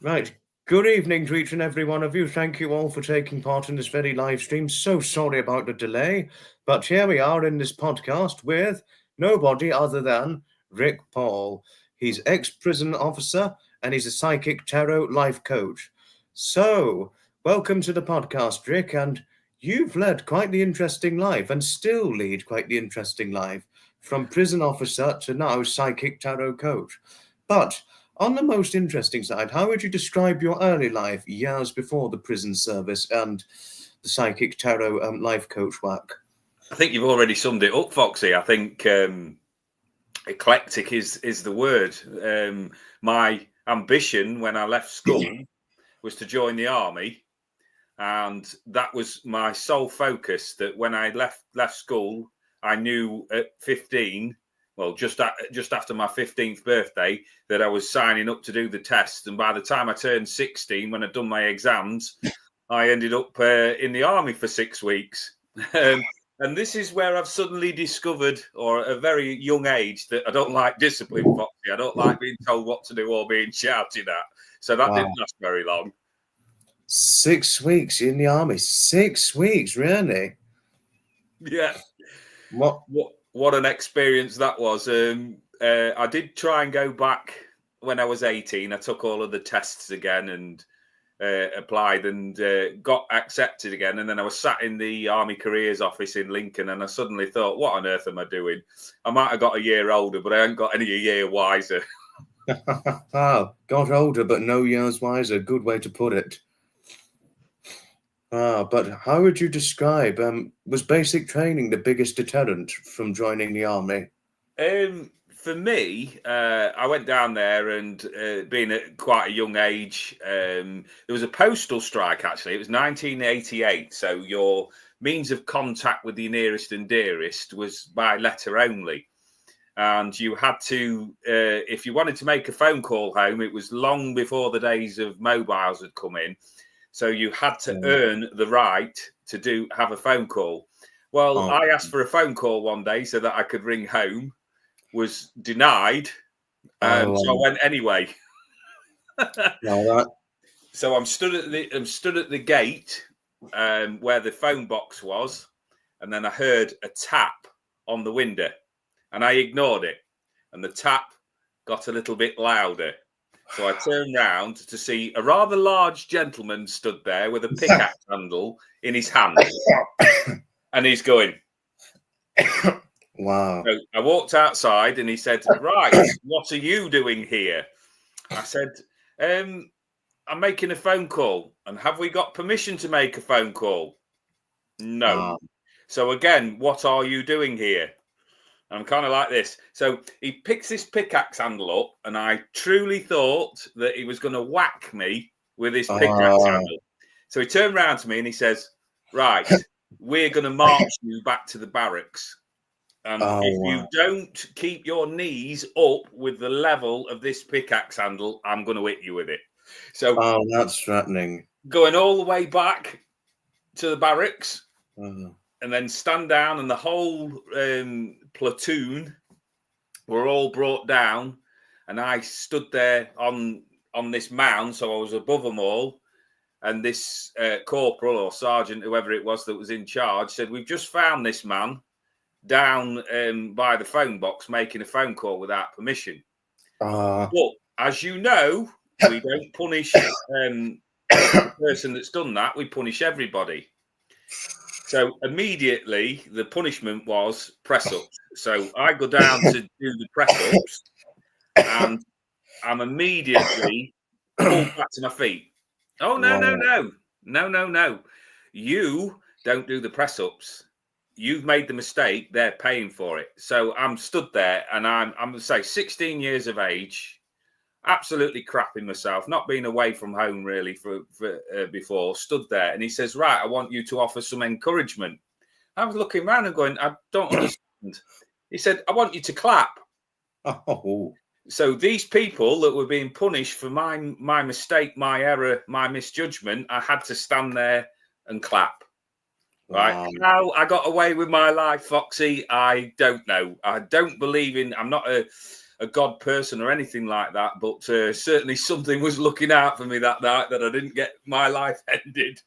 Right. Good evening to each and every one of you. Thank you all for taking part in this very live stream. So sorry about the delay, but here we are in this podcast with nobody other than Rick Paul. He's ex-prison officer and he's a psychic tarot life coach. So, welcome to the podcast, Rick, and you've led quite the interesting life and still lead quite the interesting life from prison officer to now psychic tarot coach. But on the most interesting side, how would you describe your early life, years before the prison service and the psychic tarot life coach work? I think you've already summed it up, Foxy. I think eclectic is the word. My ambition when I left school was to join the army, and that was my sole focus. That when I left school, I knew at 15, well, just after my 15th birthday, that I was signing up to do the tests. And by the time I turned 16, when I'd done my exams, I ended up in the army for 6 weeks. And this is where I've suddenly discovered, or at a very young age, that I don't like discipline, Foxy. I don't like being told what to do or being shouted at. So that didn't last very long. 6 weeks in the army. 6 weeks, really? Yeah. What an experience that was. I did try and go back when I was 18. I took all of the tests again and applied and got accepted again. And then I was sat in the Army Careers office in Lincoln, and I suddenly thought, what on earth am I doing? I might have got a year older, but I haven't got any a year wiser. Got older, but no years wiser. Good way to put it. But how would you describe, was basic training the biggest deterrent from joining the army? For me, I went down there and being at quite a young age, there was a postal strike, actually. It was 1988. So your means of contact with the nearest and dearest was by letter only. And you had to, if you wanted to make a phone call home, it was long before the days of mobiles had come in. So you had to earn the right to have a phone call. Well, I asked for a phone call one day so that I could ring home. Was denied, so I went anyway. So I'm stood at the gate where the phone box was, and then I heard a tap on the window, and I ignored it, and the tap got a little bit louder. So I turned round to see a rather large gentleman stood there with a pickaxe handle in his hand, and he's going. Wow. So I walked outside and he said, right, what are you doing here? I said, I'm making a phone call. And have we got permission to make a phone call? No. So again, what are you doing here? I'm kind of like this. So he picks this pickaxe handle up, and I truly thought that he was going to whack me with his pickaxe handle. So he turned around to me and he says, right, we're going to march you back to the barracks. And if you don't keep your knees up with the level of this pickaxe handle, I'm going to hit you with it. So that's threatening. Going all the way back to the barracks, and then stand down, and the whole platoon were all brought down, and I stood there on this mound, so I was above them all. And this corporal or sergeant, whoever it was that was in charge, said, we've just found this man down by the phone box making a phone call without permission. But as you know, we don't punish the person that's done that. We punish everybody. So immediately the punishment was press ups. So I go down to do the press ups, and I'm immediately pulled back to my feet. Oh, no. You don't do the press ups. You've made the mistake. They're paying for it. So I'm stood there, and I'm going to say 16 years of age, absolutely crapping myself, not being away from home really for before, stood there. And he says, right, I want you to offer some encouragement. I was looking around and going, I don't understand. He said, I want you to clap. So these people that were being punished for my mistake, my error, my misjudgment, I had to stand there and clap. Right. How I got away with my life, Foxy, I don't know. I don't believe in, I'm not a god person or anything like that, but certainly something was looking out for me that night that I didn't get my life ended.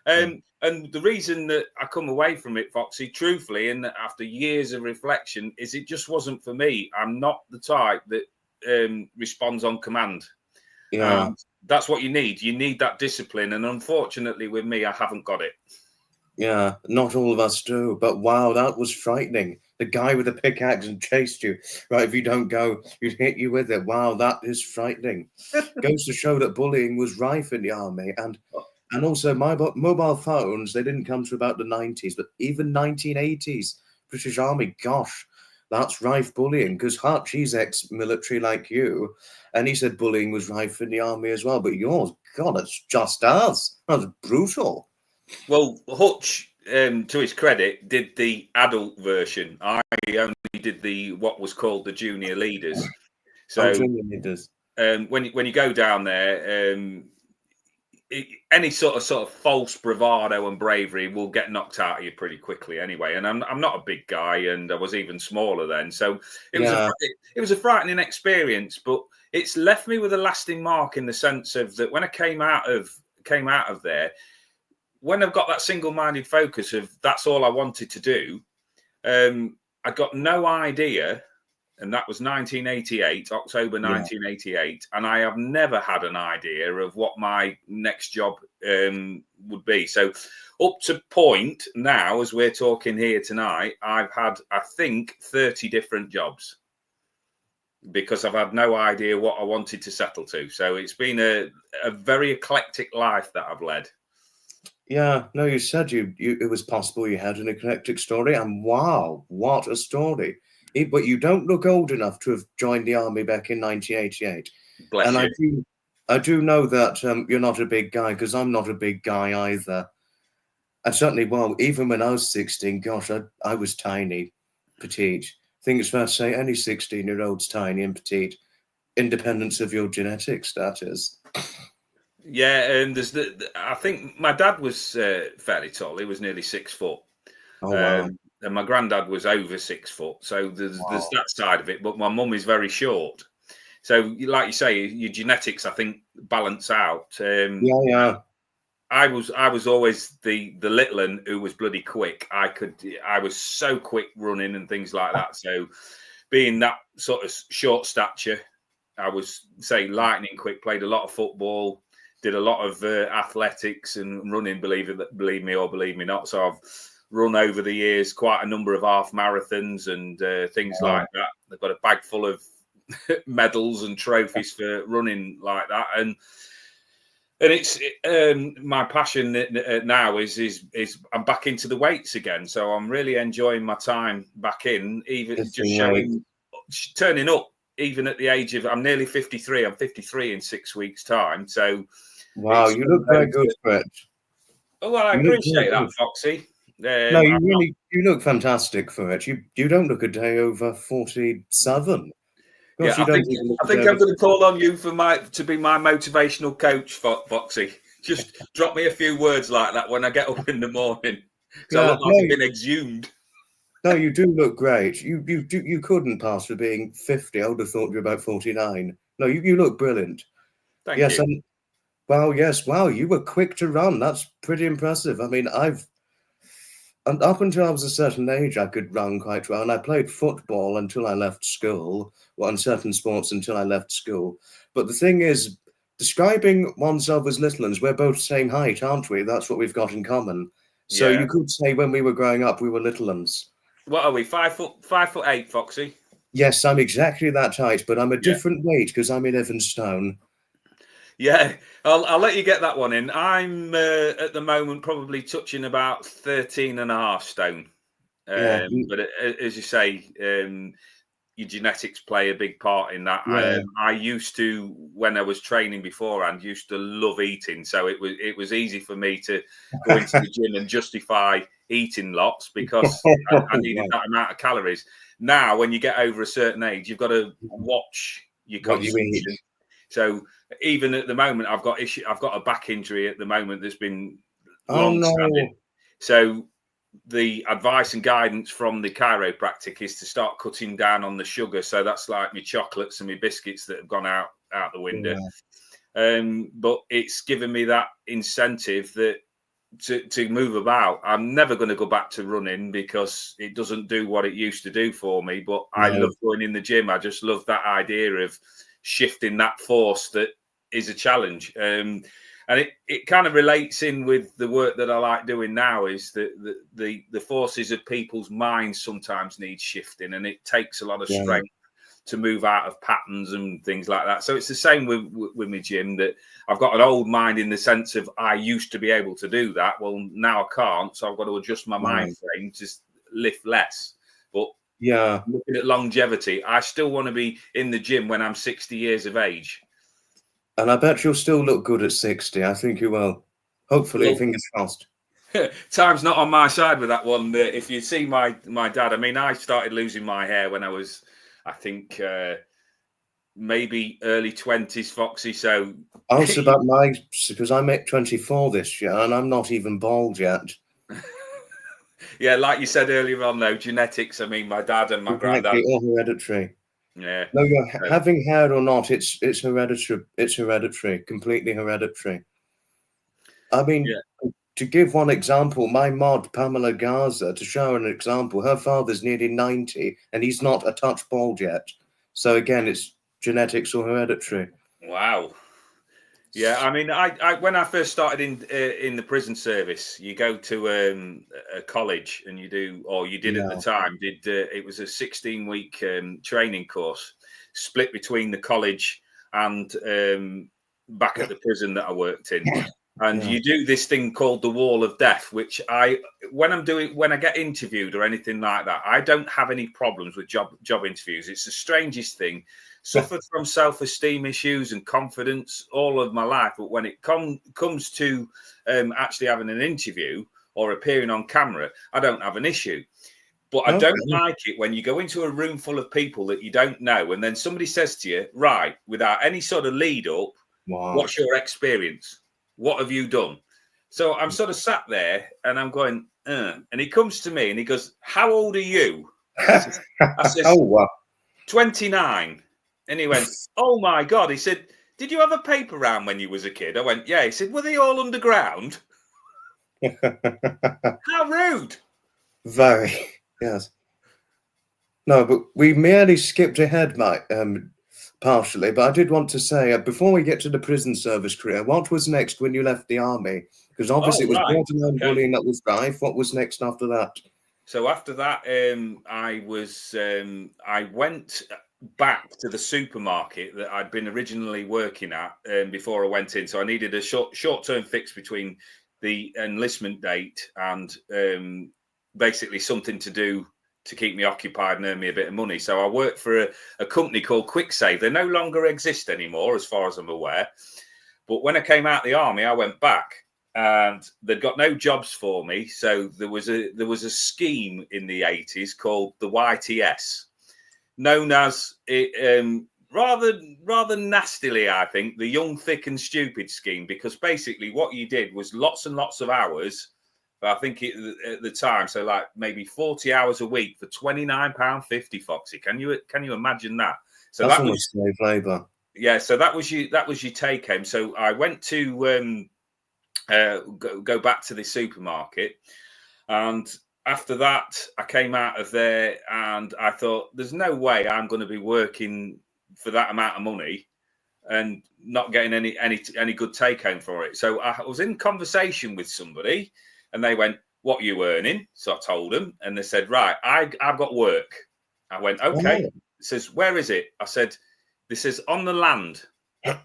And the reason that I come away from it, Foxy, truthfully, and after years of reflection, is it just wasn't for me. I'm not the type that responds on command. Yeah. That's what you need. You need that discipline. And unfortunately, with me, I haven't got it. Yeah, not all of us do. But wow, that was frightening. The guy with the pickaxe and chased you. Right, if you don't go, he'd hit you with it. Wow, that is frightening. Goes to show that bullying was rife in the army. And also mobile phones, they didn't come to about the 90s, but even 1980s, British Army, gosh, that's rife bullying. Because Archie's ex-military like you, and he said bullying was rife in the army as well. But yours, God, it's just us. That's brutal. Well, Hutch, to his credit, did the adult version. I only did what was called the junior leaders. So junior leaders. When you go down there, any sort of false bravado and bravery will get knocked out of you pretty quickly anyway. And I'm not a big guy, and I was even smaller then, so it was a frightening experience. But it's left me with a lasting mark in the sense of that when I came out of there. When I've got that single-minded focus of that's all I wanted to do, I got no idea, and that was 1988, October 1988, and I have never had an idea of what my next job would be. So up to point now, as we're talking here tonight, I've had, I think, 30 different jobs because I've had no idea what I wanted to settle to. So it's been a very eclectic life that I've led. Yeah, no, you said it was possible you had an eclectic story, and wow, what a story. But you don't look old enough to have joined the army back in 1988. Bless and you. I do know that you're not a big guy, because I'm not a big guy either. And certainly, well, even when I was 16, gosh, I was tiny, petite. I think it's fair to say any 16-year-old's tiny and petite, independence of your genetic status. Yeah, and there's I think my dad was fairly tall. He was nearly 6 foot. Oh, wow. And my granddad was over 6 foot. So there's that side of it. But my mum is very short. So, like you say, your genetics, I think, balance out. Yeah. I was always the little one who was bloody quick. I was so quick running and things like that. So, being that sort of short stature, I was, say, lightning quick. Played a lot of football. Did a lot of athletics and running, believe me or believe me not. So I've run over the years quite a number of half marathons and things like that. They've got a bag full of medals and trophies for running like that. And it's my passion now is I'm back into the weights again. So I'm really enjoying my time back in, even just turning up, even at the age of, I'm nearly 53. I'm 53 in 6 weeks' time. So, wow, you look very good for it. Oh, well, I appreciate that, Foxy. No, you look fantastic for it. You don't look a day over 47. Gosh, I think I'm going to call on you to be my motivational coach, Foxy. Just drop me a few words like that when I get up in the morning. I look like I've been exhumed. No, you do look great. You couldn't pass for being 50. I would have thought you were about 49. No, you look brilliant. Thank you. Wow, you were quick to run. That's pretty impressive. I mean, and up until I was a certain age, I could run quite well. And I played football until I left school, or on certain sports until I left school. But the thing is, describing oneself as little ones, we're both same height, aren't we? That's what we've got in common. So you could say when we were growing up, we were little ones. What are we? 5'8", Foxy? Yes, I'm exactly that height, but I'm a different weight because I'm 11 stone. Yeah, I'll let you get that one in. I'm at the moment probably touching about 13 and a half stone. But as you say, your genetics play a big part in that. I used to, when I was training beforehand, used to love eating. So it was easy for me to go into the gym and justify eating lots because I needed that amount of calories. Now, when you get over a certain age, you've got to watch your consumption. So even at the moment, I've got a back injury at the moment that's been long-standing. So the advice and guidance from the chiropractic is to start cutting down on the sugar. So that's like my chocolates and my biscuits that have gone out the window. But it's given me that incentive that to move about. I'm never going to go back to running because it doesn't do what it used to do for me. But I love going in the gym. I just love that idea of shifting that force that is a challenge. And it kind of relates in with the work that I like doing now, is that the forces of people's minds sometimes need shifting, and it takes a lot of strength to move out of patterns and things like that. So it's the same with my gym, that I've got an old mind in the sense of I used to be able to do that. Well, now I can't. So I've got to adjust my mind frame to lift less. But looking at longevity, I still want to be in the gym when I'm 60 years of age. And I bet you'll still look good at 60. I think you will. Hopefully, fingers crossed. Time's not on my side with that one. If you see my dad, I mean, I started losing my hair when I was, I think, maybe early 20s, Foxy. So also about because I'm at 24 this year and I'm not even bald yet. Yeah, like you said earlier on, though, genetics. I mean, my dad and my granddad. All hereditary. Yeah. No, you're having hair or not, it's hereditary. It's hereditary, completely hereditary. I mean, to give one example, my mod, Pamela Garza, to show an example, her father's nearly 90 and he's not a touch bald yet. So again, it's genetics or hereditary. Wow. Yeah, I mean, I when I first started in the prison service, you go to a college and you do, or you did at the time, it was a 16-week training course split between the college and back at the prison that I worked in. And you do this thing called the wall of death, which when I get interviewed or anything like that, I don't have any problems with job interviews. It's the strangest thing. Suffered from self-esteem issues and confidence all of my life, but when it comes to actually having an interview or appearing on camera, I don't have an issue. But I don't like it when you go into a room full of people that you don't know, and then somebody says to you, right, without any sort of lead up, what's your experience? What have you done? So I'm sort of sat there and I'm going, and he comes to me and he goes, how old are you? I said, 29. And he went, oh my God. He said, did you have a paper round when you was a kid? I went, yeah. He said, were they all underground? How rude. Very, yes. No, but we merely skipped ahead, Mike, partially. But I did want to say, before we get to the prison service career, what was next when you left the army? Because obviously it was borderline bullying that was rife. What was next after that? So after that, I went back to the supermarket that I'd been originally working at before I went in. So I needed a short-term fix between the enlistment date and basically something to do to keep me occupied and earn me a bit of money. So I worked for a company called QuickSave. They no longer exist anymore, as far as I'm aware. But when I came out of the army, I went back. And they'd got no jobs for me, so there was a scheme in the 80s called the YTS, known as rather nastily, I think, the Young, Thick and Stupid scheme, because basically what you did was lots and lots of hours. But I think at the time, so like maybe 40 hours a week for £29.50. Foxy, can you imagine that? So that was slave labour. Yeah, so that was your take home. So I went to go back to the supermarket, and after that I came out of there and I thought, there's no way I'm going to be working for that amount of money and not getting any good take home for it. So I was in conversation with somebody and they went, what are you earning? So I told them and they said, right, I've got work. I went, okay. It says, where is it? I said, this is on the land.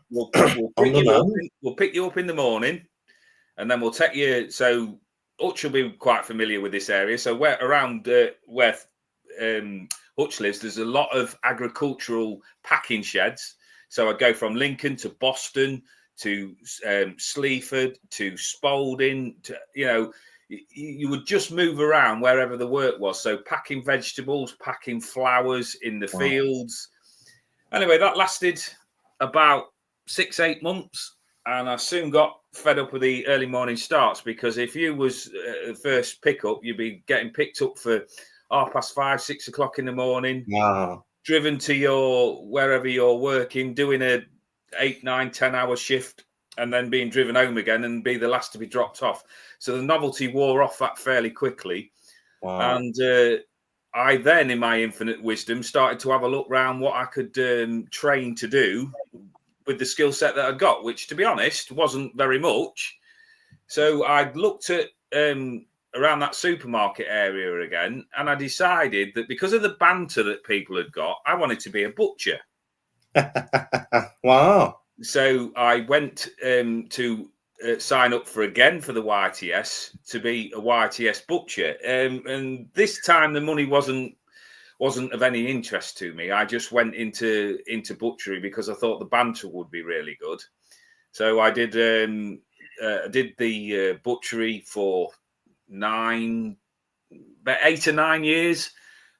We'll pick you up in the morning. And then we'll take you. So Hutch will be quite familiar with this area. So where Hutch lives, there's a lot of agricultural packing sheds. So I'd go from Lincoln to Boston to Sleaford to Spalding. You would just move around wherever the work was. So packing vegetables, packing flowers in the fields. Anyway, that lasted about 6-8 months. And I soon got fed up with the early morning starts, because if you was first pickup, you'd be getting picked up for 5:30, 6 o'clock in the morning, Wow. driven to wherever you're working, doing a 8, 9, 10-hour shift, and then being driven home again and be the last to be dropped off. So the novelty wore off that fairly quickly. Wow. And I then, in my infinite wisdom, started to have a look around what I could train to do with the skill set that I'd got, which, to be honest, wasn't very much. So I looked at around that supermarket area again, and I decided that because of the banter that people had got, I wanted to be a butcher. Wow. So I went to sign up for the YTS to be a YTS butcher, and this time the money wasn't of any interest to me. I just went into butchery because I thought the banter would be really good. So I did the butchery for 8 or 9 years,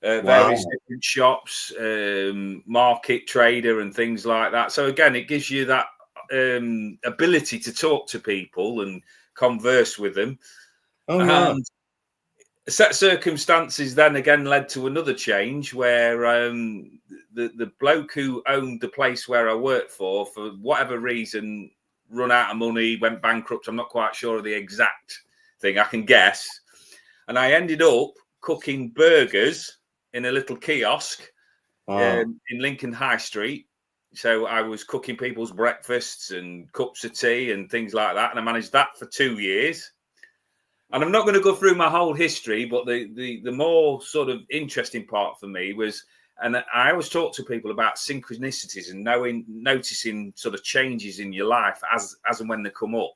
various different shops, market trader and things like that. So again, it gives you that ability to talk to people and converse with them. Oh, yeah. And set circumstances then again led to another change where the bloke who owned the place where I worked for whatever reason, run out of money, went bankrupt. I'm not quite sure of the exact thing. I can guess. And I ended up cooking burgers in a little kiosk in Lincoln High Street. So I was cooking people's breakfasts and cups of tea and things like that. And I managed that for 2 years. And I'm not going to go through my whole history, but the more sort of interesting part for me was, and I always talk to people about synchronicities and noticing sort of changes in your life as and when they come up.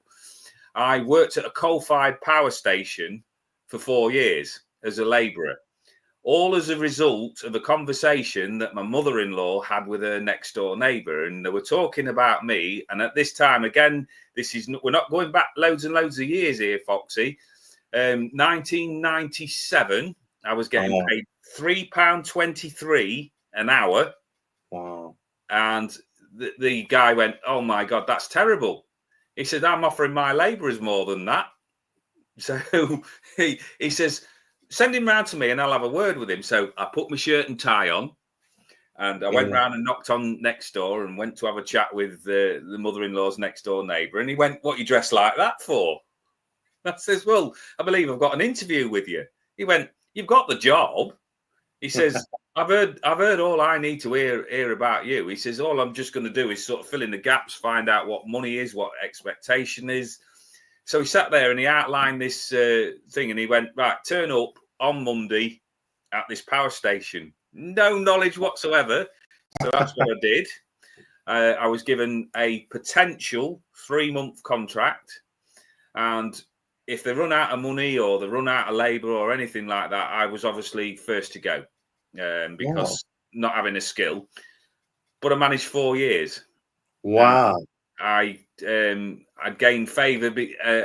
I worked at a coal-fired power station for 4 years as a labourer, all as a result of a conversation that my mother-in-law had with her next-door neighbour, and they were talking about me. And at this time, again, we're not going back loads and loads of years here, Foxy. 1997, I was getting paid £3.23 an hour. Wow. And the guy went, "Oh my God, that's terrible." He said, "I'm offering my labourers more than that." So he says, "Send him round to me and I'll have a word with him." So I put my shirt and tie on, and I went round and knocked on next door and went to have a chat with the mother-in-law's next door neighbour. And he went, "What you dressed like that for?" I says, "Well, I believe I've got an interview with you." He went, "You've got the job." He says, I've heard all I need to hear about you." He says, "All I'm just going to do is sort of fill in the gaps, find out what money is, what expectation is." So he sat there and he outlined this thing, and he went, "Right, turn up on Monday at this power station." No knowledge whatsoever. So that's what I did. I was given a potential 3-month contract, and if they run out of money or they run out of labour or anything like that, I was obviously first to go because not having a skill. But I managed 4 years. Wow. I gained favour.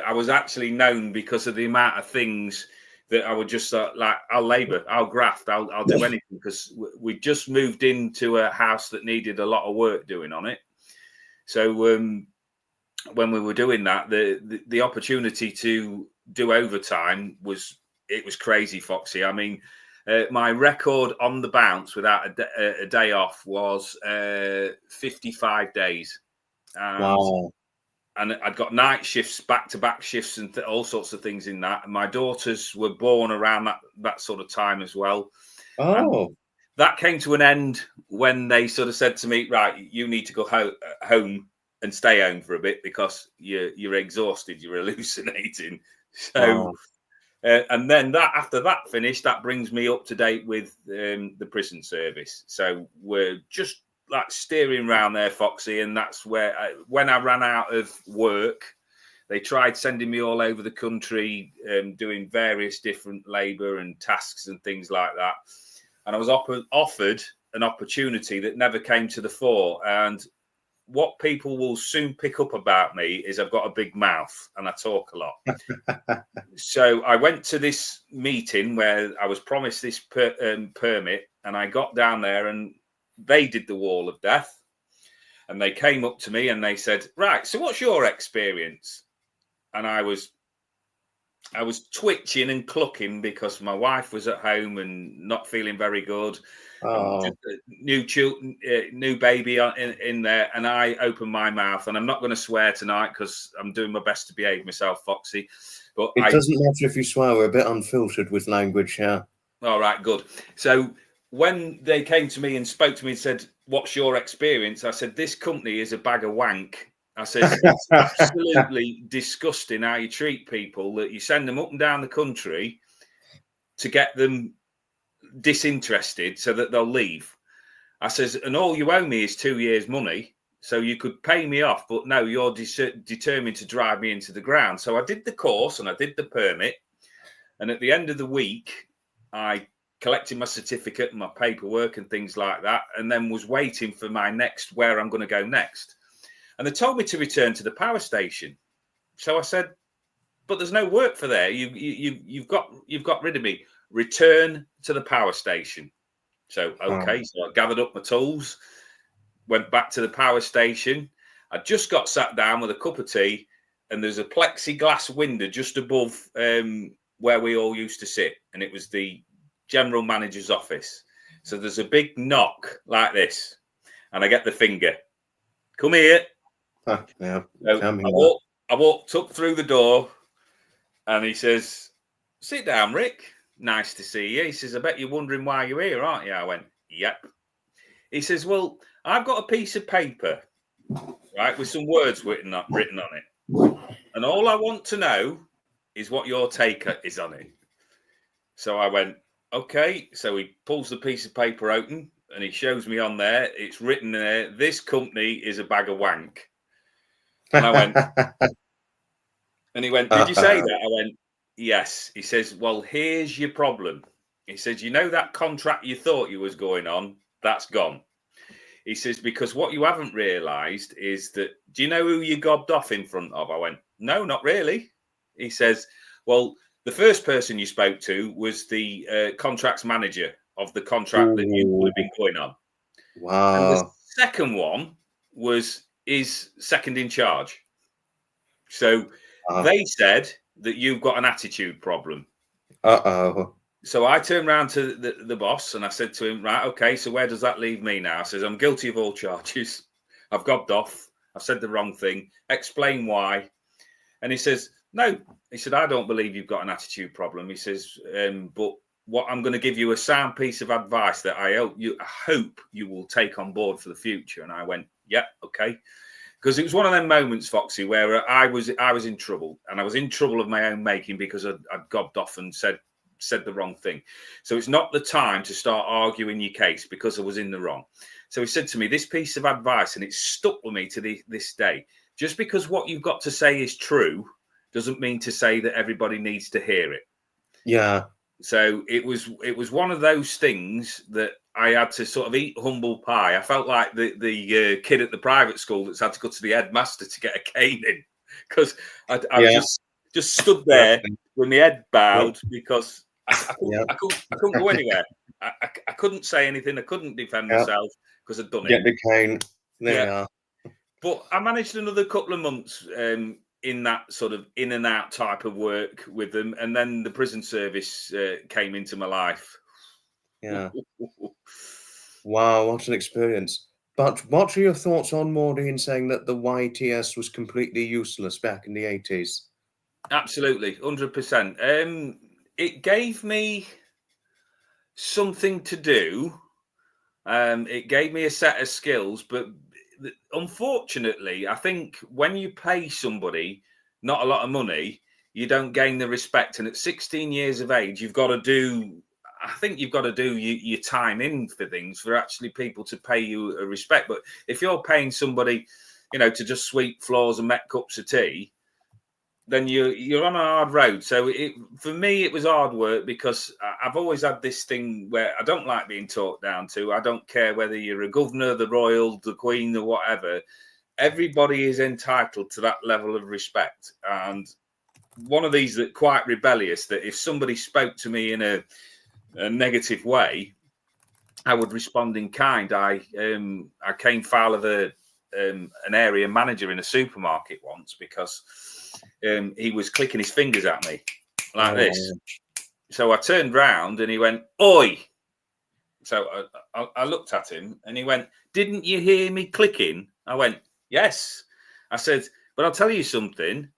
I was actually known because of the amount of things that I would just like. I'll labour, I'll graft, I'll do anything, because we just moved into a house that needed a lot of work doing on it. So when we were doing that, the opportunity to do overtime was crazy, Foxy. I mean, my record on the bounce without a day off was 55 days. Wow. And I'd got night shifts, back-to-back shifts, and all sorts of things in that. And my daughters were born around that sort of time as well. Oh. And that came to an end when they sort of said to me, "Right, you need to go home and stay home for a bit because you're exhausted, you're hallucinating." So, and then after that finished, that brings me up to date with the prison service. So we're just like steering around there, Foxy, and that's where when I ran out of work, they tried sending me all over the country, doing various different labour and tasks and things like that. And I was offered an opportunity that never came to the fore. And what people will soon pick up about me is I've got a big mouth and I talk a lot. So I went to this meeting where I was promised this permit, and I got down there and they did the wall of death. And they came up to me and they said, right, so what's your experience? And I was twitching and clucking because my wife was at home and not feeling very good. Oh. New baby in there, and I opened my mouth, and I'm not going to swear tonight because I'm doing my best to behave myself, Foxy. But It doesn't matter if you swear. We're a bit unfiltered with language here. All right, good. So when they came to me and spoke to me and said, "What's your experience?" I said, "This company is a bag of wank." I says, "It's absolutely disgusting how you treat people, that you send them up and down the country to get them disinterested so that they'll leave." I says, "And all you owe me is 2 years' money, so you could pay me off, but no, you're determined to drive me into the ground." So I did the course and I did the permit, and at the end of the week, I collected my certificate and my paperwork and things like that, and then was waiting for my next, where I'm going to go next. And they told me to return to the power station. So I said, "But there's no work for there. You've got rid of me. Return to the power station." So okay, so I gathered up my tools, went back to the power station. I just got sat down with a cup of tea, and there's a plexiglass window just above where we all used to sit, and it was the general manager's office. So there's a big knock like this, and I get the finger, "Come here." Yeah, so I walked up through the door, and he says, "Sit down, Rick. Nice to see you." He says, "I bet you're wondering why you're here, aren't you?" I went, "Yep." He says, "Well, I've got a piece of paper, right, with some words written on it. And all I want to know is what your take is on it." So I went, "Okay." So he pulls the piece of paper open and he shows me on there. It's written there, "This company is a bag of wank." And I went, and he went, "Did you say that?" I went, "Yes." He says, "Well, here's your problem." He says, "You know that contract you thought you was going on? That's gone." He says, "Because what you haven't realised is that, do you know who you gobbed off in front of?" I went, "No, not really." He says, "Well, the first person you spoke to was the contracts manager of the contract that you would have been going on. And the Wow. second one was his second in charge. So they said that you've got an attitude problem." So I turned around to the boss and I said to him, "Right, okay, so where does that leave me now?" I says, "I'm guilty of all charges. I've gobbed off. I've said the wrong thing. Explain why." And he says, "No." He said, "I don't believe you've got an attitude problem." He says, "But what I'm going to give you a sound piece of advice that I hope you will take on board for the future." And I went, "Yeah, okay." Because it was one of them moments, Foxy, where I was in trouble, and I was in trouble of my own making because I'd gobbed off and said the wrong thing. So it's not the time to start arguing your case because I was in the wrong. So he said to me this piece of advice, and it's stuck with me to this day. Just because what you've got to say is true doesn't mean to say that everybody needs to hear it. Yeah. So it was one of those things that I had to sort of eat humble pie. I felt like the kid at the private school that's had to go to the headmaster to get a caning, because I just stood there with my head bowed because I couldn't go anywhere. I couldn't say anything. I couldn't defend myself because I'd done it. Get the cane. There you are. But I managed another couple of months in that sort of in and out type of work with them, and then the prison service came into my life. Yeah. Wow, what an experience. But what are your thoughts on Maureen saying that the YTS was completely useless back in the 80s? Absolutely, 100%. It gave me something to do. It gave me a set of skills, but unfortunately, I think when you pay somebody not a lot of money, you don't gain the respect. And at 16 years of age, you've got to do. I think you've got to do your time in for things for actually people to pay you a respect. But if you're paying somebody, to just sweep floors and make cups of tea, then you're on a hard road. So for me, it was hard work because I've always had this thing where I don't like being talked down to. I don't care whether you're a governor, the royal, the queen, or whatever. Everybody is entitled to that level of respect. And one of these that quite rebellious, that if somebody spoke to me in a negative way, I would respond in kind. I came foul of a an area manager in a supermarket once because he was clicking his fingers at me like this. So I turned round and he went, "Oi!" So I looked at him and he went, "Didn't you hear me clicking?" I went, "Yes." I said, "But I'll tell you something."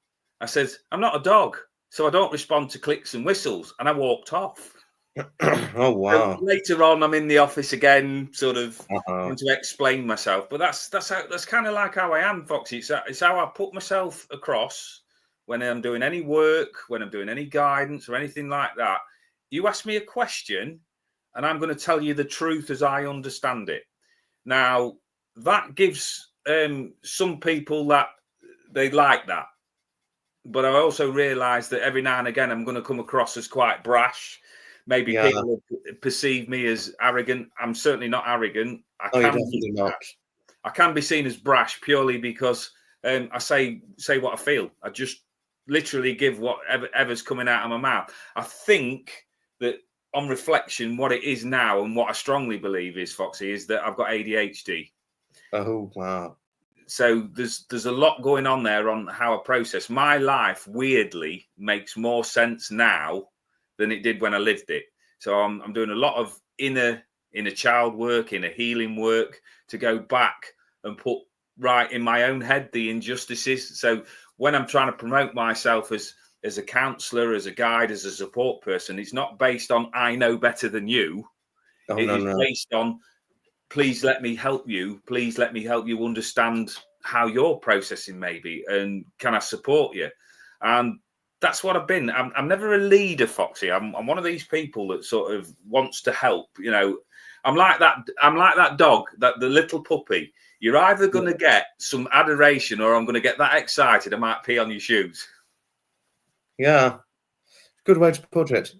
I said, "I'm not a dog, so I don't respond to clicks and whistles." And I walked off. Oh, wow. So later on, I'm in the office again, sort of trying to explain myself. But that's kind of like how I am, Foxy. It's how I put myself across when I'm doing any work, when I'm doing any guidance or anything like that. You ask me a question, and I'm going to tell you the truth as I understand it. Now, that gives some people that they like that. But I also realise that every now and again, I'm going to come across as quite brash. Maybe people perceive me as arrogant. I'm certainly not arrogant. You're definitely not. I can be seen as brash purely because I say what I feel. I just literally give whatever's coming out of my mouth. I think that on reflection, what it is now and what I strongly believe is, Foxy, is that I've got ADHD. Oh, wow. So there's a lot going on there on how I process. My life, weirdly, makes more sense now than it did when I lived it. So I'm doing a lot of inner child work, inner healing work to go back and put right in my own head the injustices. So when I'm trying to promote myself as a counsellor, as a guide, as a support person, it's not based on I know better than you. It is based on please let me help you. Please let me help you understand how you're processing maybe, and can I support you? And that's what I've been. I'm never a leader, Foxy. I'm one of these people that sort of wants to help. You know, I'm like that dog, the little puppy. You're either going to get some adoration or I'm going to get that excited I might pee on your shoes. Yeah, good way to put it.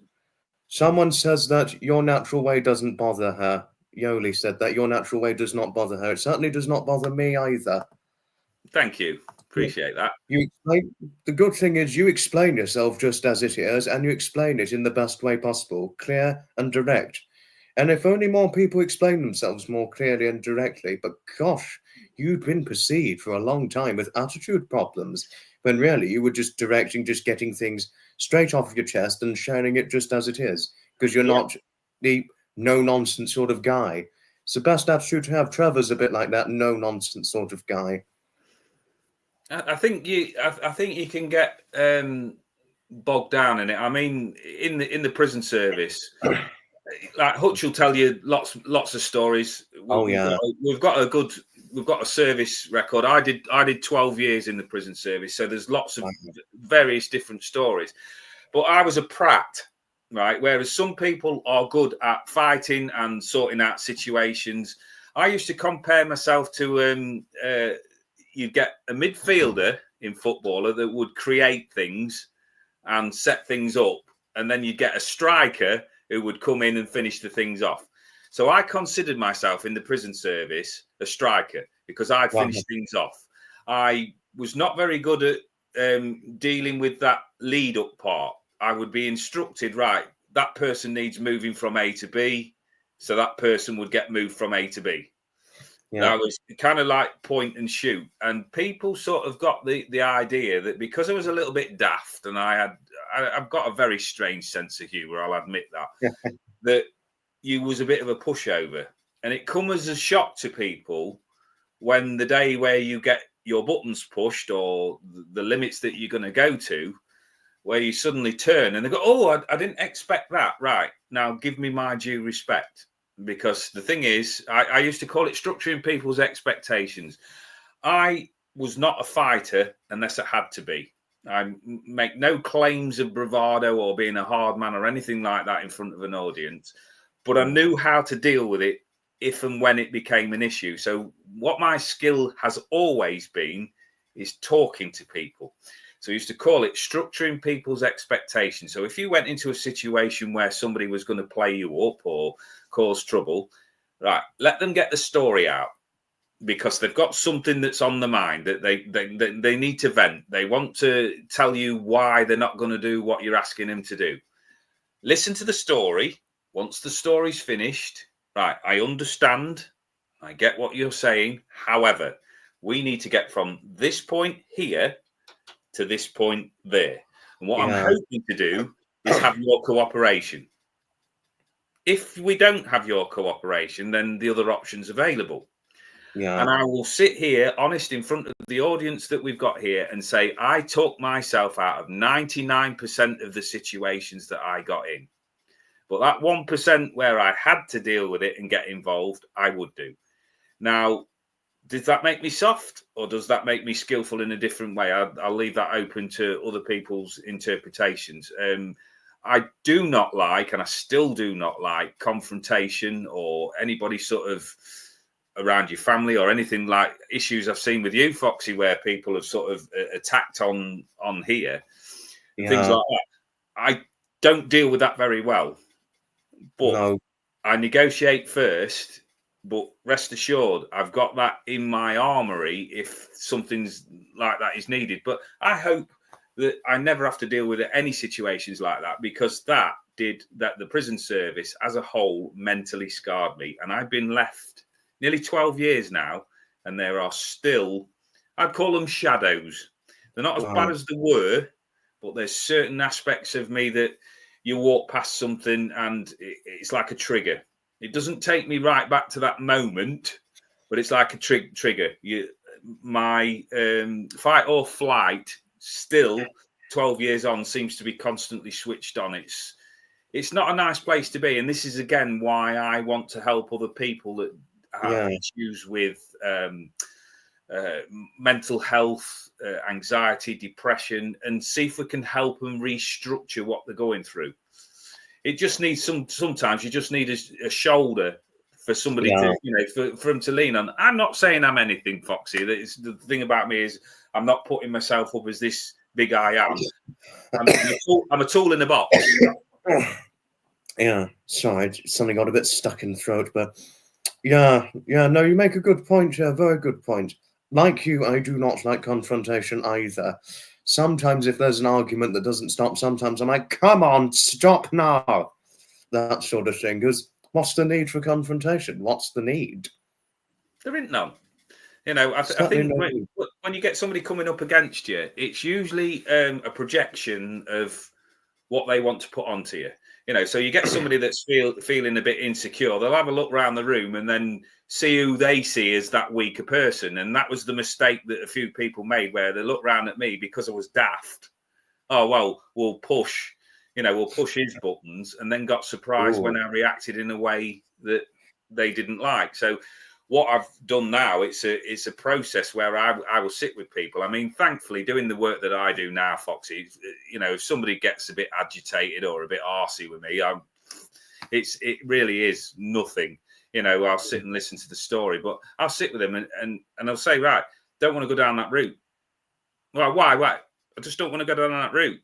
Someone says that your natural way doesn't bother her. Yoli said that your natural way does not bother her. It certainly does not bother me either. Thank you. Appreciate that. The good thing is you explain yourself just as it is, and you explain it in the best way possible, clear and direct. And if only more people explain themselves more clearly and directly, but gosh, you'd been perceived for a long time with attitude problems, when really you were just getting things straight off your chest and sharing it just as it is, because you're not the no-nonsense sort of guy. It's the best attitude to have. Trevor's a bit like that no-nonsense sort of guy. I think you can get bogged down in it. I mean, in the prison service, like Hutch will tell you lots of stories. We've got a service record. I did 12 years in the prison service, so there's lots of various different stories. But I was a prat, right? Whereas some people are good at fighting and sorting out situations. I used to compare myself to you'd get a midfielder in footballer that would create things and set things up, and then you'd get a striker who would come in and finish the things off. So I considered myself in the prison service a striker because I'd finish things off. I was not very good at dealing with that lead up part. I would be instructed, right, that person needs moving from A to B, so that person would get moved from A to B. I was kind of like point and shoot, and people sort of got the idea that because I was a little bit daft and I've got a very strange sense of humour, I'll admit that, that you was a bit of a pushover, and it come as a shock to people when the day where you get your buttons pushed or the limits that you're going to go to, where you suddenly turn and they go, "Oh, I didn't expect that." Right, now give me my due respect. Because the thing is, I used to call it structuring people's expectations. I was not a fighter unless it had to be. I make no claims of bravado or being a hard man or anything like that in front of an audience. But I knew how to deal with it if and when it became an issue. So what my skill has always been is talking to people. So I used to call it structuring people's expectations. So if you went into a situation where somebody was going to play you up or cause trouble, right, let them get the story out because they've got something that's on the mind that they need to vent. They want to tell you why they're not going to do what you're asking them to do. Listen to the story. Once the story's finished, right, I understand. I get what you're saying. However, We need to get from this point here to this point there. And what I'm hoping to do is have your cooperation. If we don't have your cooperation, then the other option's available. And I will sit here honest in front of the audience that we've got here and say, I took myself out of 99% of the situations that I got in. But that 1% where I had to deal with it and get involved, I would do. Now, does that make me soft, or does that make me skillful in a different way? I'll leave that open to other people's interpretations. I do not like, and I still do not like, confrontation or anybody sort of around your family or anything like issues I've seen with you, Foxy, where people have sort of attacked on here, things like that. I don't deal with that very well, but I negotiate first. But rest assured, I've got that in my armory if something's like that is needed. But I hope that I never have to deal with any situations like that, because that the prison service as a whole mentally scarred me. And I've been left nearly 12 years now, and there are still, I'd call them shadows. They're not as bad as they were, but there's certain aspects of me that you walk past something and it's like a trigger. It doesn't take me right back to that moment, but it's like a trigger. My fight or flight still 12 years on seems to be constantly switched on. It's not a nice place to be. And this is, again, why I want to help other people that have issues with mental health, anxiety, depression, and see if we can help them restructure what they're going through. It just needs sometimes you just need a shoulder for somebody to, for them to lean on. I'm not saying I'm anything, Foxy. The thing about me is I'm not putting myself up as this big I am. I'm a tool in the box. Sorry, something got a bit stuck in the throat, but no, you make a good point. Very good point. Like you, I do not like confrontation either. Sometimes if there's an argument that doesn't stop, sometimes I'm like, come on, stop now. That sort of thing. Because what's the need for confrontation? What's the need? There ain't none. I think when you get somebody coming up against you, it's usually a projection of what they want to put onto you. So you get somebody that's feeling a bit insecure. They'll have a look around the room and then see who they see as that weaker person. And that was the mistake that a few people made, where they looked around at me because I was daft. Oh, well, we'll push his buttons, and then got surprised when I reacted in a way that they didn't like. So what I've done now, it's a process where I will sit with people. I mean, thankfully, doing the work that I do now, Foxy, if somebody gets a bit agitated or a bit arsey with me, it really is nothing. I'll sit and listen to the story, but I'll sit with them and I'll say, right, don't want to go down that route. Well, why? I just don't want to go down that route.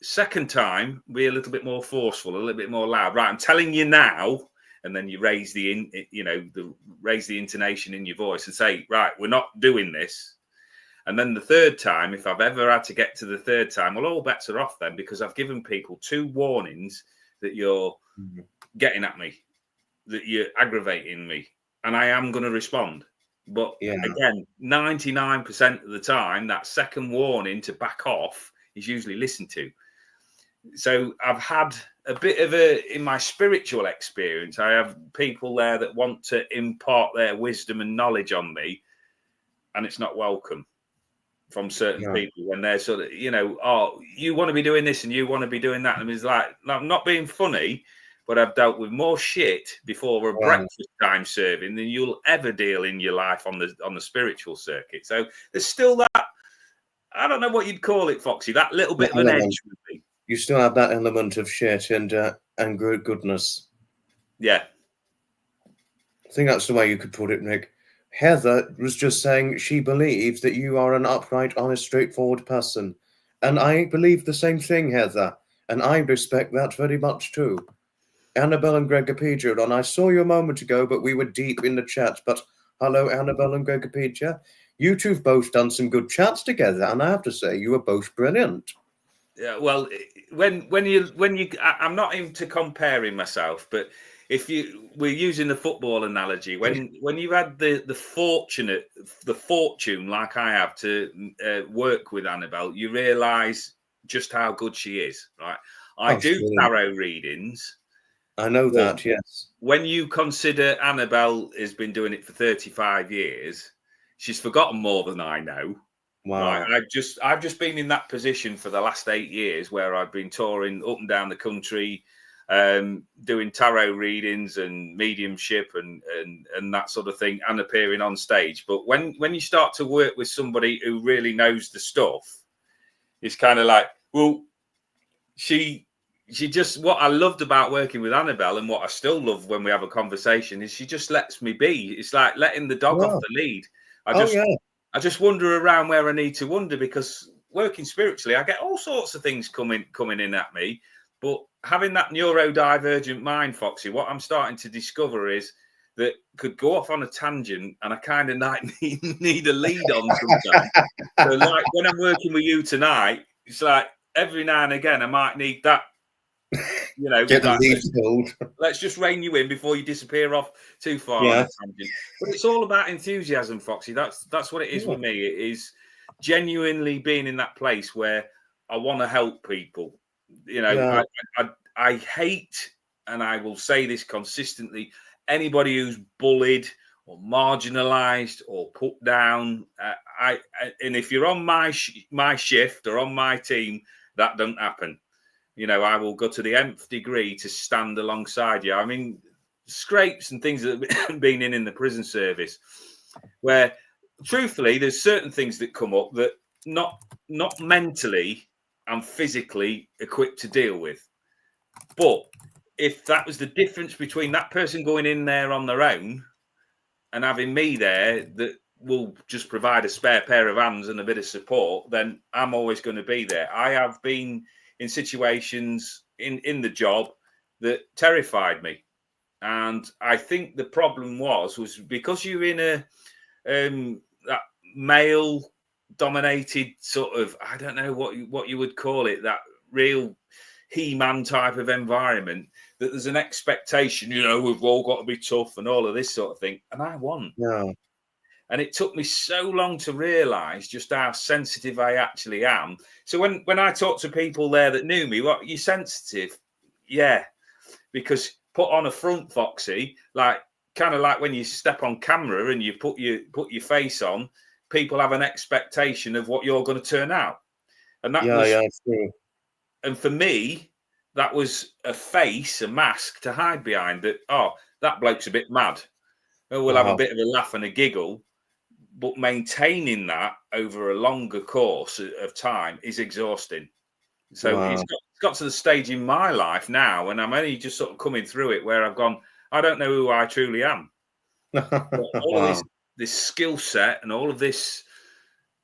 Second time, be a little bit more forceful, a little bit more loud. Right, I'm telling you now. And then you raise the intonation in your voice and say, right, we're not doing this. And then the third time, if I've ever had to get to the third time, well, all bets are off then, because I've given people 2 warnings that you're getting at me, that you're aggravating me, and I am going to respond. But again, 99% of the time, that second warning to back off is usually listened to. So I've had a bit of in my spiritual experience, I have people there that want to impart their wisdom and knowledge on me, and it's not welcome from certain people when they're sort of, oh, you want to be doing this and you want to be doing that. And it's like, I'm not being funny, but I've dealt with more shit before a breakfast time serving than you'll ever deal in your life on the spiritual circuit. So there's still that, I don't know what you'd call it, Foxy, that little bit of an edge with me. You still have that element of shit and goodness. Yeah. I think that's the way you could put it, Nick. Heather was just saying she believes that you are an upright, honest, straightforward person. And I believe the same thing, Heather. And I respect that very much too. Annabelle and Gregopedia, and I saw you a moment ago, but we were deep in the chat. But hello, Annabelle and Gregopedia. You two have both done some good chats together, and I have to say, you were both brilliant. Yeah, well, when you, I'm not into comparing myself, but we're using the football analogy, when you had the fortune like I have to work with Annabelle, you realise just how good she is, right? I do tarot readings. I know that, yes. When you consider Annabelle has been doing it for 35 years, she's forgotten more than I know. Wow. Right? I've just been in that position for the last 8 years where I've been touring up and down the country, doing tarot readings and mediumship and that sort of thing, and appearing on stage. But when you start to work with somebody who really knows the stuff, it's kind of like, well, she just, what I loved about working with Annabelle and what I still love when we have a conversation is she just lets me be. It's like letting the dog off the lead. I just wander around where I need to wander, because working spiritually, I get all sorts of things coming in at me. But having that neurodivergent mind, Foxy, what I'm starting to discover is that could go off on a tangent, and I kind of need a lead on sometimes. So like when I'm working with you tonight, it's like every now and again I might need that, you know, get the lead filled. Let's just rein you in before you disappear off too far on a tangent. But it's all about enthusiasm, Foxy. That's what it is with me. It is genuinely being in that place where I want to help people. You know, I hate, and I will say this consistently, anybody who's bullied or marginalized or put down. And if you're on my shift or on my team, that doesn't happen. You know, I will go to the nth degree to stand alongside you. I mean, scrapes and things that have been in the prison service, where truthfully, there's certain things that come up that not mentally and physically equipped to deal with. But if that was the difference between that person going in there on their own and having me there that will just provide a spare pair of hands and a bit of support, then I'm always going to be there. I have been in situations in the job that terrified me. And I think the problem was because you're in a that male dominated sort of, I don't know what you would call it, that real He-Man type of environment, that there's an expectation, you know, we've all got to be tough and all of this sort of thing. And I wasn't. No. And it took me so long to realize just how sensitive I actually am. So when I talk to people there that knew me, what, you're sensitive? Yeah. Because put on a front, Foxy, like kind of like when you step on camera and you put your face on, people have an expectation of what you're going to turn out. And that was true. And for me, that was a face, a mask to hide behind. That, oh, that bloke's a bit mad. Oh, we'll have a bit of a laugh and a giggle. But maintaining that over a longer course of time is exhausting. So it's got to the stage in my life now, and I'm only just sort of coming through it, where I've gone, I don't know who I truly am. All of this skill set and all of this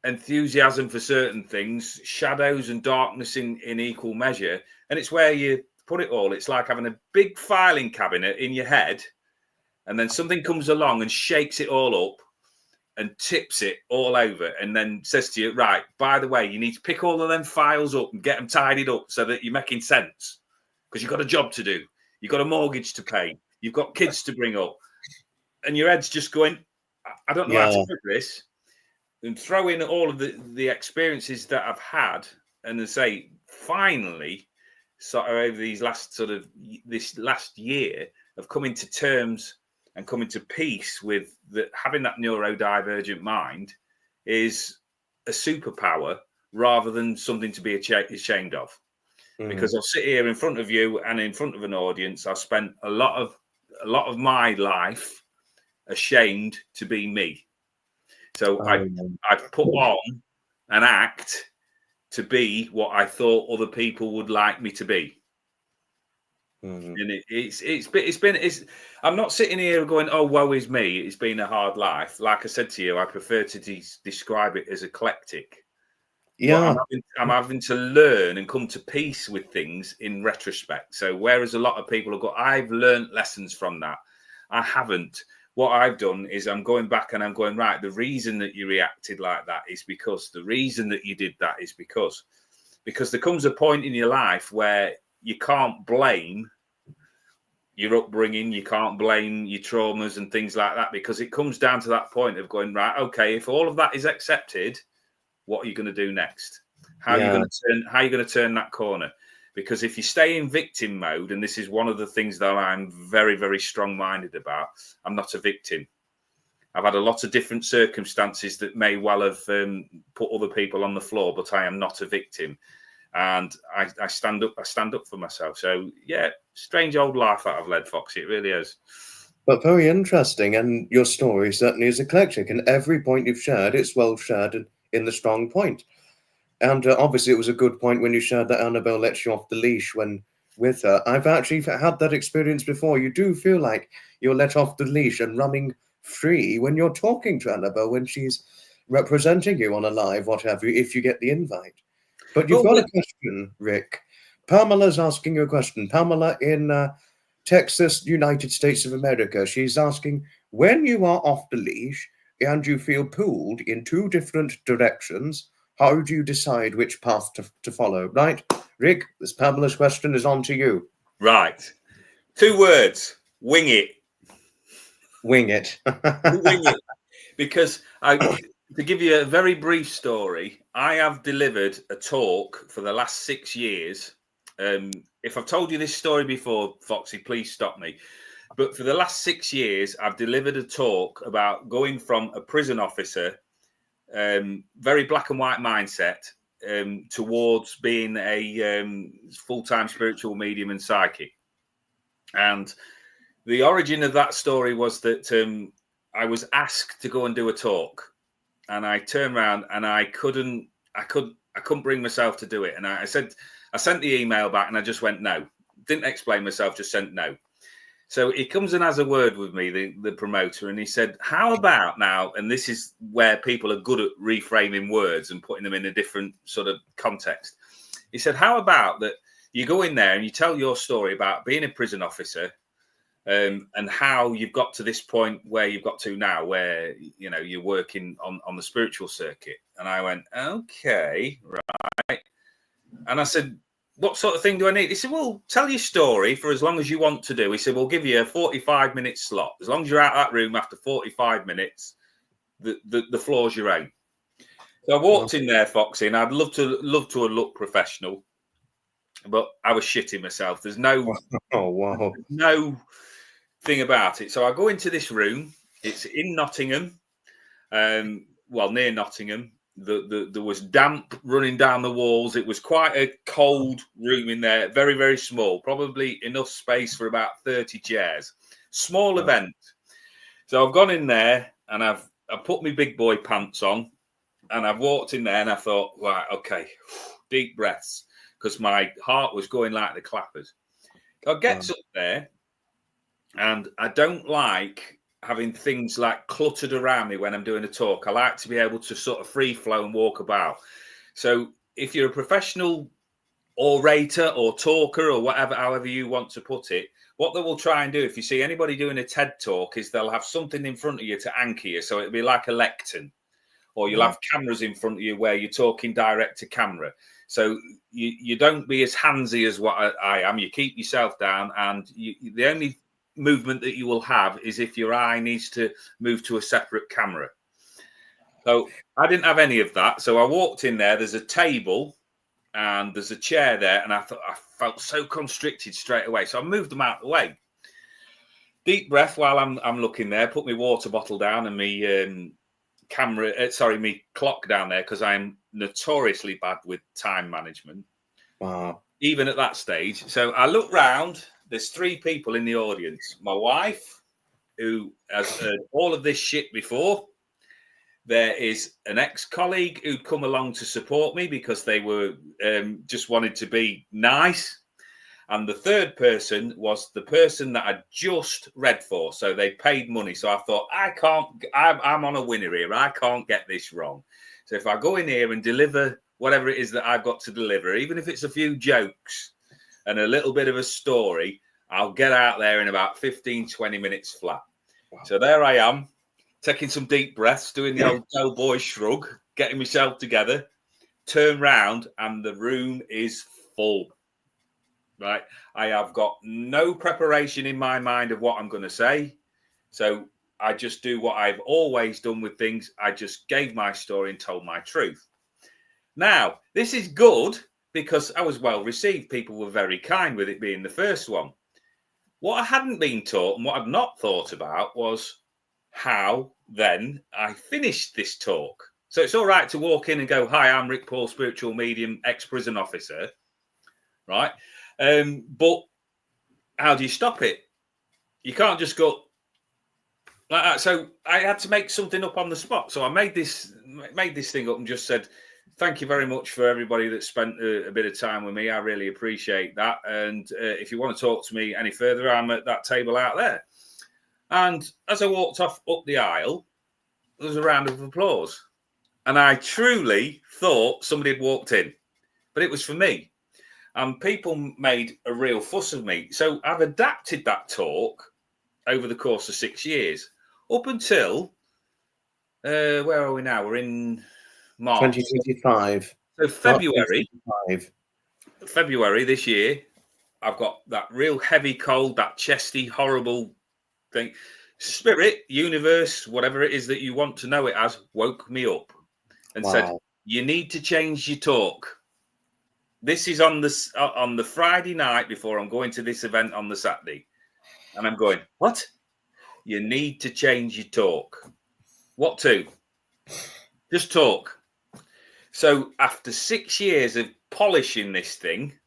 enthusiasm for certain things, shadows and darkness in equal measure. And it's where you put it all. It's like having a big filing cabinet in your head, and then something comes along and shakes it all up and tips it all over, and then says to you, right, by the way, you need to pick all of them files up and get them tidied up so that you're making sense, because you've got a job to do. You've got a mortgage to pay. You've got kids to bring up. And your head's just going, I don't know how to do this. And throw in all of the experiences that I've had, and say, finally, sort of over these this last year of coming to terms and coming to peace with having that neurodivergent mind is a superpower rather than something to be ashamed of. Because I'll sit here in front of you and in front of an audience, I've spent a lot of my life ashamed to be me. So I've put on an act to be what I thought other people would like me to be. And I'm not sitting here going, oh, woe is me, it's been a hard life. Like I said to you, I prefer to describe it as eclectic. But I'm having to learn and come to peace with things in retrospect. So whereas a lot of people have got, I've learned lessons from that, I haven't. What I've done is I'm going back and I'm going, right, the reason that you reacted like that is because, the reason that you did that is because there comes a point in your life where you can't blame your upbringing. You can't blame your traumas and things like that, because it comes down to that point of going, right, okay, if all of that is accepted, what are you going to do next? How are you going to turn that corner? Because if you stay in victim mode, and this is one of the things that I'm very, very strong-minded about, I'm not a victim. I've had a lot of different circumstances that may well have put other people on the floor, but I am not a victim. And I stand up for myself. So, yeah, strange old life that I've led, Foxy. It really is. But very interesting. And your story certainly is eclectic. And every point you've shared, it's well shared in the strong point. And obviously, it was a good point when you shared that Annabelle lets you off the leash when with her. I've actually had that experience before. You do feel like you're let off the leash and running free when you're talking to Annabelle, when she's representing you on a live, what have you, if you get the invite. But you've got a question, Rick. Pamela's asking you a question. Pamela in Texas, United States of America. She's asking, when you are off the leash and you feel pulled in two different directions, how do you decide which path to follow? Right, Rick, this Pamela's question is on to you. Right. 2 words. Wing it. Wing it. Wing it. Because to give you a very brief story, I have delivered a talk for the last 6 years. If I've told you this story before, Foxy, please stop me. But for the last 6 years, I've delivered a talk about going from a prison officer, very black and white mindset, towards being a full-time spiritual medium and psychic. And the origin of that story was that I was asked to go and do a talk, and I turned around and I couldn't bring myself to do it. And I sent the email back and I just went no. Didn't explain myself, just sent no. So he comes and has a word with me, the promoter, and he said, how about now, and this is where people are good at reframing words and putting them in a different sort of context. He said, how about that you go in there and you tell your story about being a prison officer, and how you've got to this point where you've got to now, where, you know, you're working on the spiritual circuit. And I went, okay, right. And I said, what sort of thing do I need? He said, well, tell your story for as long as you want to do. He said, we'll give you a 45-minute slot. As long as you're out of that room after 45 minutes, the floor's your own. So I walked in there, Foxy, and I'd love to look professional, but I was shitting myself. There's no thing about it. So I go into this room. It's in Nottingham, near Nottingham. There was damp running down the walls. It was quite a cold room in there, very, very small, probably enough space for about 30 chairs. Small event. So I've gone in there and I put my big boy pants on, and I've walked in there and I thought, right, okay, deep breaths, because my heart was going like the clappers. So I get up there, and I don't like having things like cluttered around me when I'm doing a talk. I like to be able to sort of free flow and walk about. So if you're a professional orator or talker or whatever, however you want to put it, what they will try and do, if you see anybody doing a TED talk, is they'll have something in front of you to anchor you. So it'll be like a lectern, or you'll have cameras in front of you where you're talking direct to camera. So you don't be as handsy as what I am. You keep yourself down, and the only movement that you will have is if your eye needs to move to a separate camera. So I didn't have any of that. So I walked in there. There's a table and there's a chair there, and I felt so constricted straight away. So I moved them out of the way. Deep breath while I'm looking there. Put my water bottle down and my my clock down there, because I'm notoriously bad with time management. Wow. Even at that stage. So I look round. There's 3 people in the audience. My wife, who has heard all of this shit before. There is an ex-colleague who'd come along to support me because they were just wanted to be nice. And the third person was the person that I'd just read for. So they paid money. So I thought, I'm on a winner here. I can't get this wrong. So if I go in here and deliver whatever it is that I've got to deliver, even if it's a few jokes and a little bit of a story, I'll get out there in about 15, 20 minutes flat. Wow. So there I am, taking some deep breaths, doing the old boy shrug, getting myself together, turn round, and the room is full. right? I have got no preparation in my mind of what I'm going to say. So I just do what I've always done with things. I just gave my story and told my truth. Now, this is good because I was well received. People were very kind with it being the first one. What I hadn't been taught and what I'd not thought about was how then I finished this talk. So it's all right to walk in and go, "Hi, I'm Rick Paul, spiritual medium, ex-prison officer," right? But how do you stop it? You can't just go like that. So I had to make something up on the spot. So I made this thing up and just said, "Thank you very much for everybody that spent a bit of time with me. I really appreciate that. And if you want to talk to me any further, I'm at that table out there." And as I walked off up the aisle, there was a round of applause. And I truly thought somebody had walked in, but it was for me. And people made a real fuss of me. So I've adapted that talk over the course of 6 years, up until, where are we now? We're in March. 2025. So February 2025. this year, I've got that real heavy cold, that chesty, horrible thing. Spirit, universe, whatever it is that you want to know it as, woke me up and said, "You need to change your talk." This is on the Friday night before I'm going to this event on the Saturday. And I'm going, "What? You need to change your talk." What to? Just talk. So after 6 years of polishing this thing,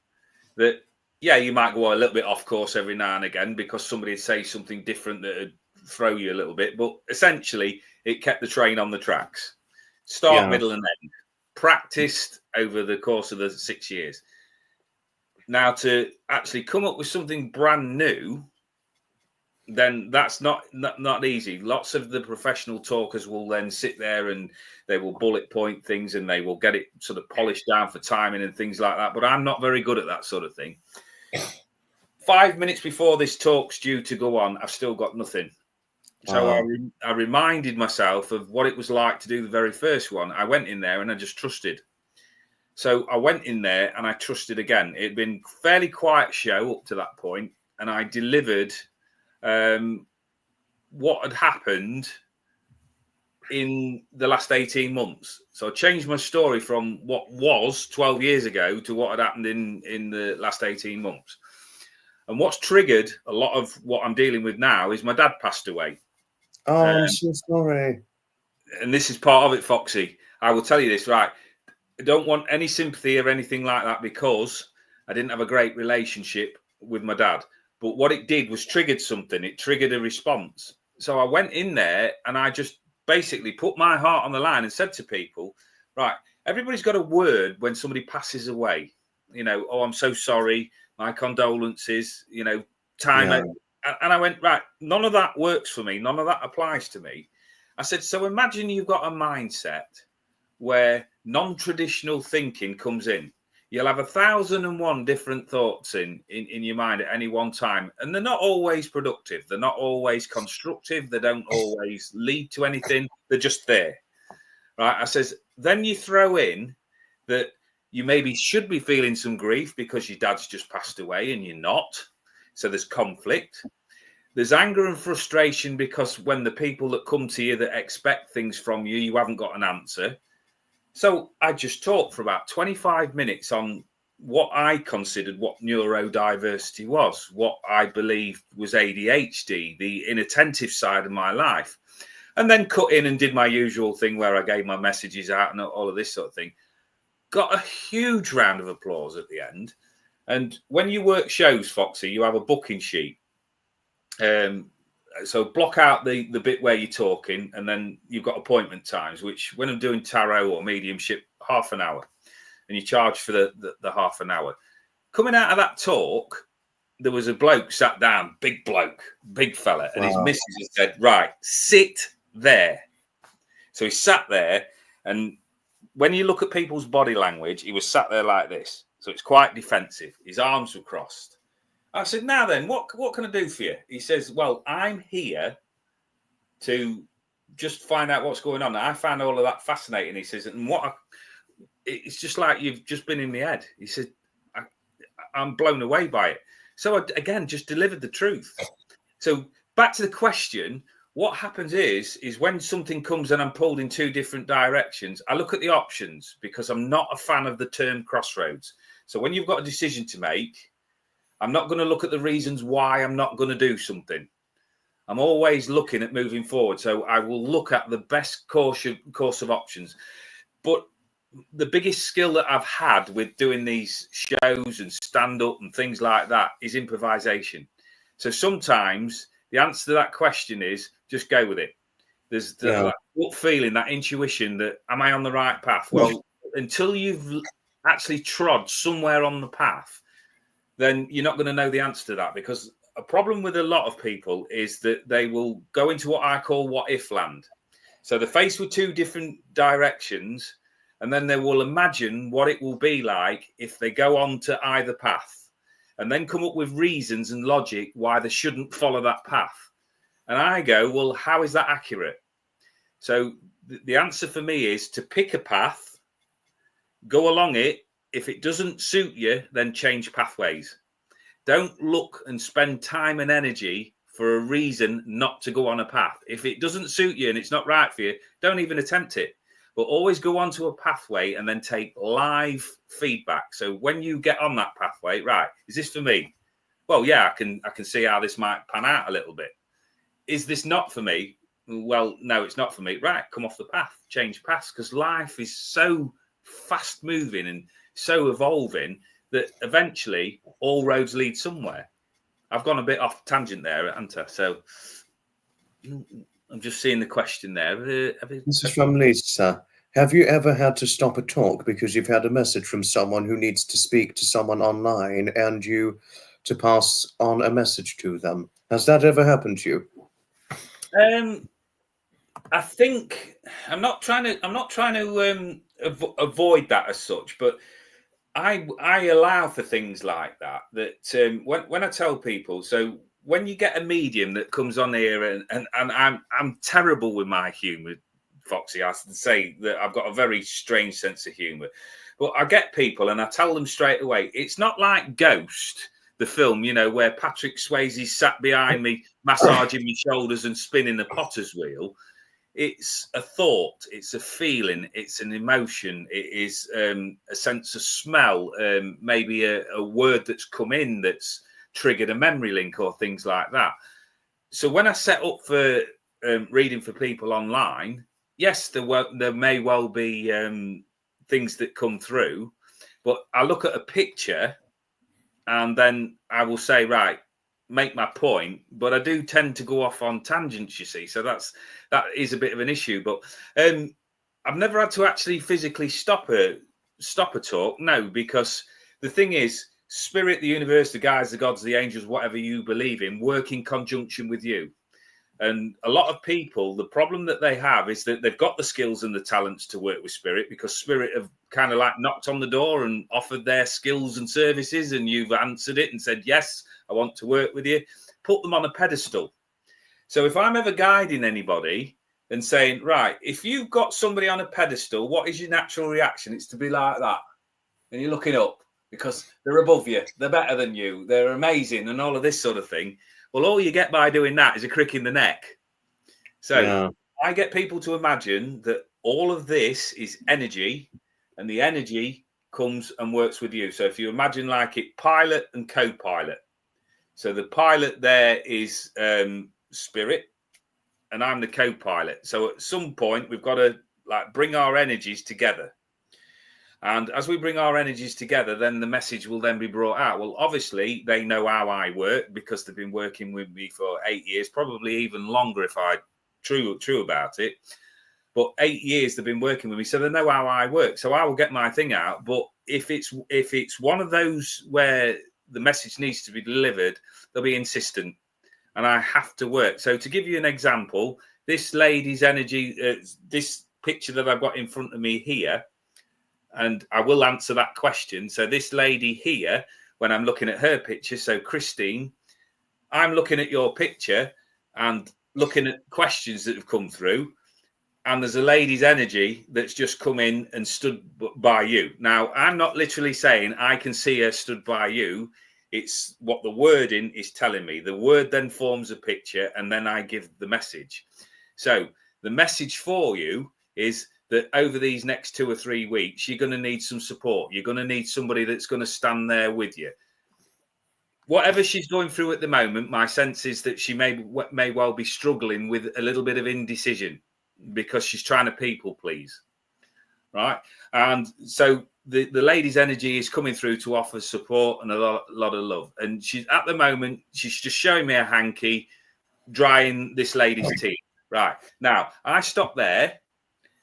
that, yeah, you might go a little bit off course every now and again because somebody would say something different that would throw you a little bit. But essentially, it kept the train on the tracks. Start, middle, and end. Practiced over the course of the 6 years. Now, to actually come up with something brand new, then that's not easy. Lots of the professional talkers will then sit there and they will bullet point things and they will get it sort of polished down for timing and things like that. But I'm not very good at that sort of thing. 5 minutes before this talk's due to go on, I've still got nothing. So I reminded myself of what it was like to do the very first one. I went in there and I just trusted. So I went in there and I trusted again. It had been a fairly quiet show up to that point, and I delivered what had happened in the last 18 months. So I changed my story from what was 12 years ago to what had happened in the last 18 months. And what's triggered a lot of what I'm dealing with now is my dad passed away. Oh, I'm so sorry. And this is part of it, Foxy. I will tell you this, right? I don't want any sympathy or anything like that because I didn't have a great relationship with my dad. But what it did was triggered something. It triggered a response. So I went in there and I just basically put my heart on the line and said to people, right, everybody's got a word when somebody passes away. You know, "Oh, I'm so sorry. My condolences," time. Yeah. And I went, right, none of that works for me. None of that applies to me. I said, so imagine you've got a mindset where non-traditional thinking comes in. You'll have 1,001 different thoughts in your mind at any one time. And they're not always productive. They're not always constructive. They don't always lead to anything. They're just there. Right? I says, then you throw in that you maybe should be feeling some grief because your dad's just passed away and you're not. So there's conflict. There's anger and frustration because when the people that come to you that expect things from you, you haven't got an answer. So I just talked for about 25 minutes on what I considered what neurodiversity was, what I believed was ADHD, the inattentive side of my life, and then cut in and did my usual thing where I gave my messages out and all of this sort of thing. Got a huge round of applause at the end. And when you work shows, Foxy, you have a booking sheet. So block out the bit where you're talking, and then you've got appointment times, which when I'm doing tarot or mediumship, half an hour, and you charge for the half an hour. Coming out of that talk, there was a bloke sat down, big bloke, big fella, and his missus had said, right, sit there. So he sat there, and when you look at people's body language, he was sat there like this. So it's quite defensive. His arms were crossed. I said, now then, what can I do for you? He says, well, I'm here to just find out what's going on. I found all of that fascinating. He says, and it's just like you've just been in my head. He said, I'm blown away by it. So I, again, just delivered the truth. So back to the question, what happens is when something comes and I'm pulled in two different directions, I look at the options because I'm not a fan of the term crossroads. So when you've got a decision to make, I'm not going to look at the reasons why I'm not going to do something. I'm always looking at moving forward. So I will look at the best course of options. But the biggest skill that I've had with doing these shows and stand-up and things like that is improvisation. So sometimes the answer to that question is just go with it. There's that gut feeling, that intuition that, am I on the right path? Well, until you've actually trod somewhere on the path, then you're not going to know the answer to that, because a problem with a lot of people is that they will go into what I call what if land. So they're faced with two different directions, and then they will imagine what it will be like if they go on to either path, and then come up with reasons and logic why they shouldn't follow that path. And I go, well, how is that accurate? So the answer for me is to pick a path, go along it. If it doesn't suit you, then change pathways. Don't look and spend time and energy for a reason not to go on a path. If it doesn't suit you and it's not right for you, don't even attempt it. But always go onto a pathway and then take live feedback. So when you get on that pathway, right, is this for me? Well, yeah, I can see how this might pan out a little bit. Is this not for me? Well, no, it's not for me. Right, come off the path, change paths, because life is so fast moving and so evolving that eventually all roads lead somewhere. I've gone a bit off tangent there, haven't I? So I'm just seeing the question there. This is from Lisa. Have you ever had to stop a talk because you've had a message from someone who needs to speak to someone online and you to pass on a message to them? Has that ever happened to you? I think I'm not trying to avoid that as such, but I allow for things like that. That when I tell people, so when you get a medium that comes on here, and I'm terrible with my humour, Foxy. I have to say that I've got a very strange sense of humour, but I get people and I tell them straight away, it's not like Ghost, the film, you know, where Patrick Swayze sat behind me, massaging my shoulders and spinning the potter's wheel. It's a thought, it's a feeling, it's an emotion, it is a sense of smell, maybe a word that's come in that's triggered a memory link or things like that. So when I set up for reading for people online, yes, there may well be things that come through, but I look at a picture and then I will say, right, make my point, but I do tend to go off on tangents, you see, so that is a bit of an issue. But I've never had to actually physically stop a talk, no, because the thing is, spirit, the universe, the guides, the gods, the angels, whatever you believe in, work in conjunction with you. And a lot of people, the problem that they have is that they've got the skills and the talents to work with spirit, because spirit have kind of like knocked on the door and offered their skills and services, and you've answered it and said, yes, I want to work with you. Put them on a pedestal. So if I'm ever guiding anybody and saying, right, if you've got somebody on a pedestal, what is your natural reaction? It's to be like that. And you're looking up because they're above you, they're better than you, they're amazing, and all of this sort of thing. Well, all you get by doing that is a crick in the neck. So I get people to imagine that all of this is energy, and the energy comes and works with you. So if you imagine like it, pilot and co-pilot. So the pilot there is spirit, and I'm the co-pilot. So at some point, we've got to like bring our energies together. And as we bring our energies together, then the message will then be brought out. Well, obviously, they know how I work because they've been working with me for 8 years, probably even longer if I true about it. But 8 years they've been working with me, so they know how I work. So I will get my thing out. But if it's one of those where the message needs to be delivered, they'll be insistent, and I have to work. So to give you an example, this lady's energy, this picture that I've got in front of me here, and I will answer that question. So this lady here, when I'm looking at her picture, so Christine, I'm looking at your picture and looking at questions that have come through. and there's a lady's energy that's just come in and stood by you. Now, I'm not literally saying I can see her stood by you. It's what the wording is telling me. The word then forms a picture, and then I give the message. So the message for you is that over these next 2 or 3 weeks, you're going to need some support. You're going to need somebody that's going to stand there with you. Whatever she's going through at the moment, my sense is that she may well be struggling with a little bit of indecision because she's trying to people please, right? And so the lady's energy is coming through to offer support and a lot of love. And she's at the moment, she's just showing me a hanky, drying this lady's teeth. Right. Now, I stop there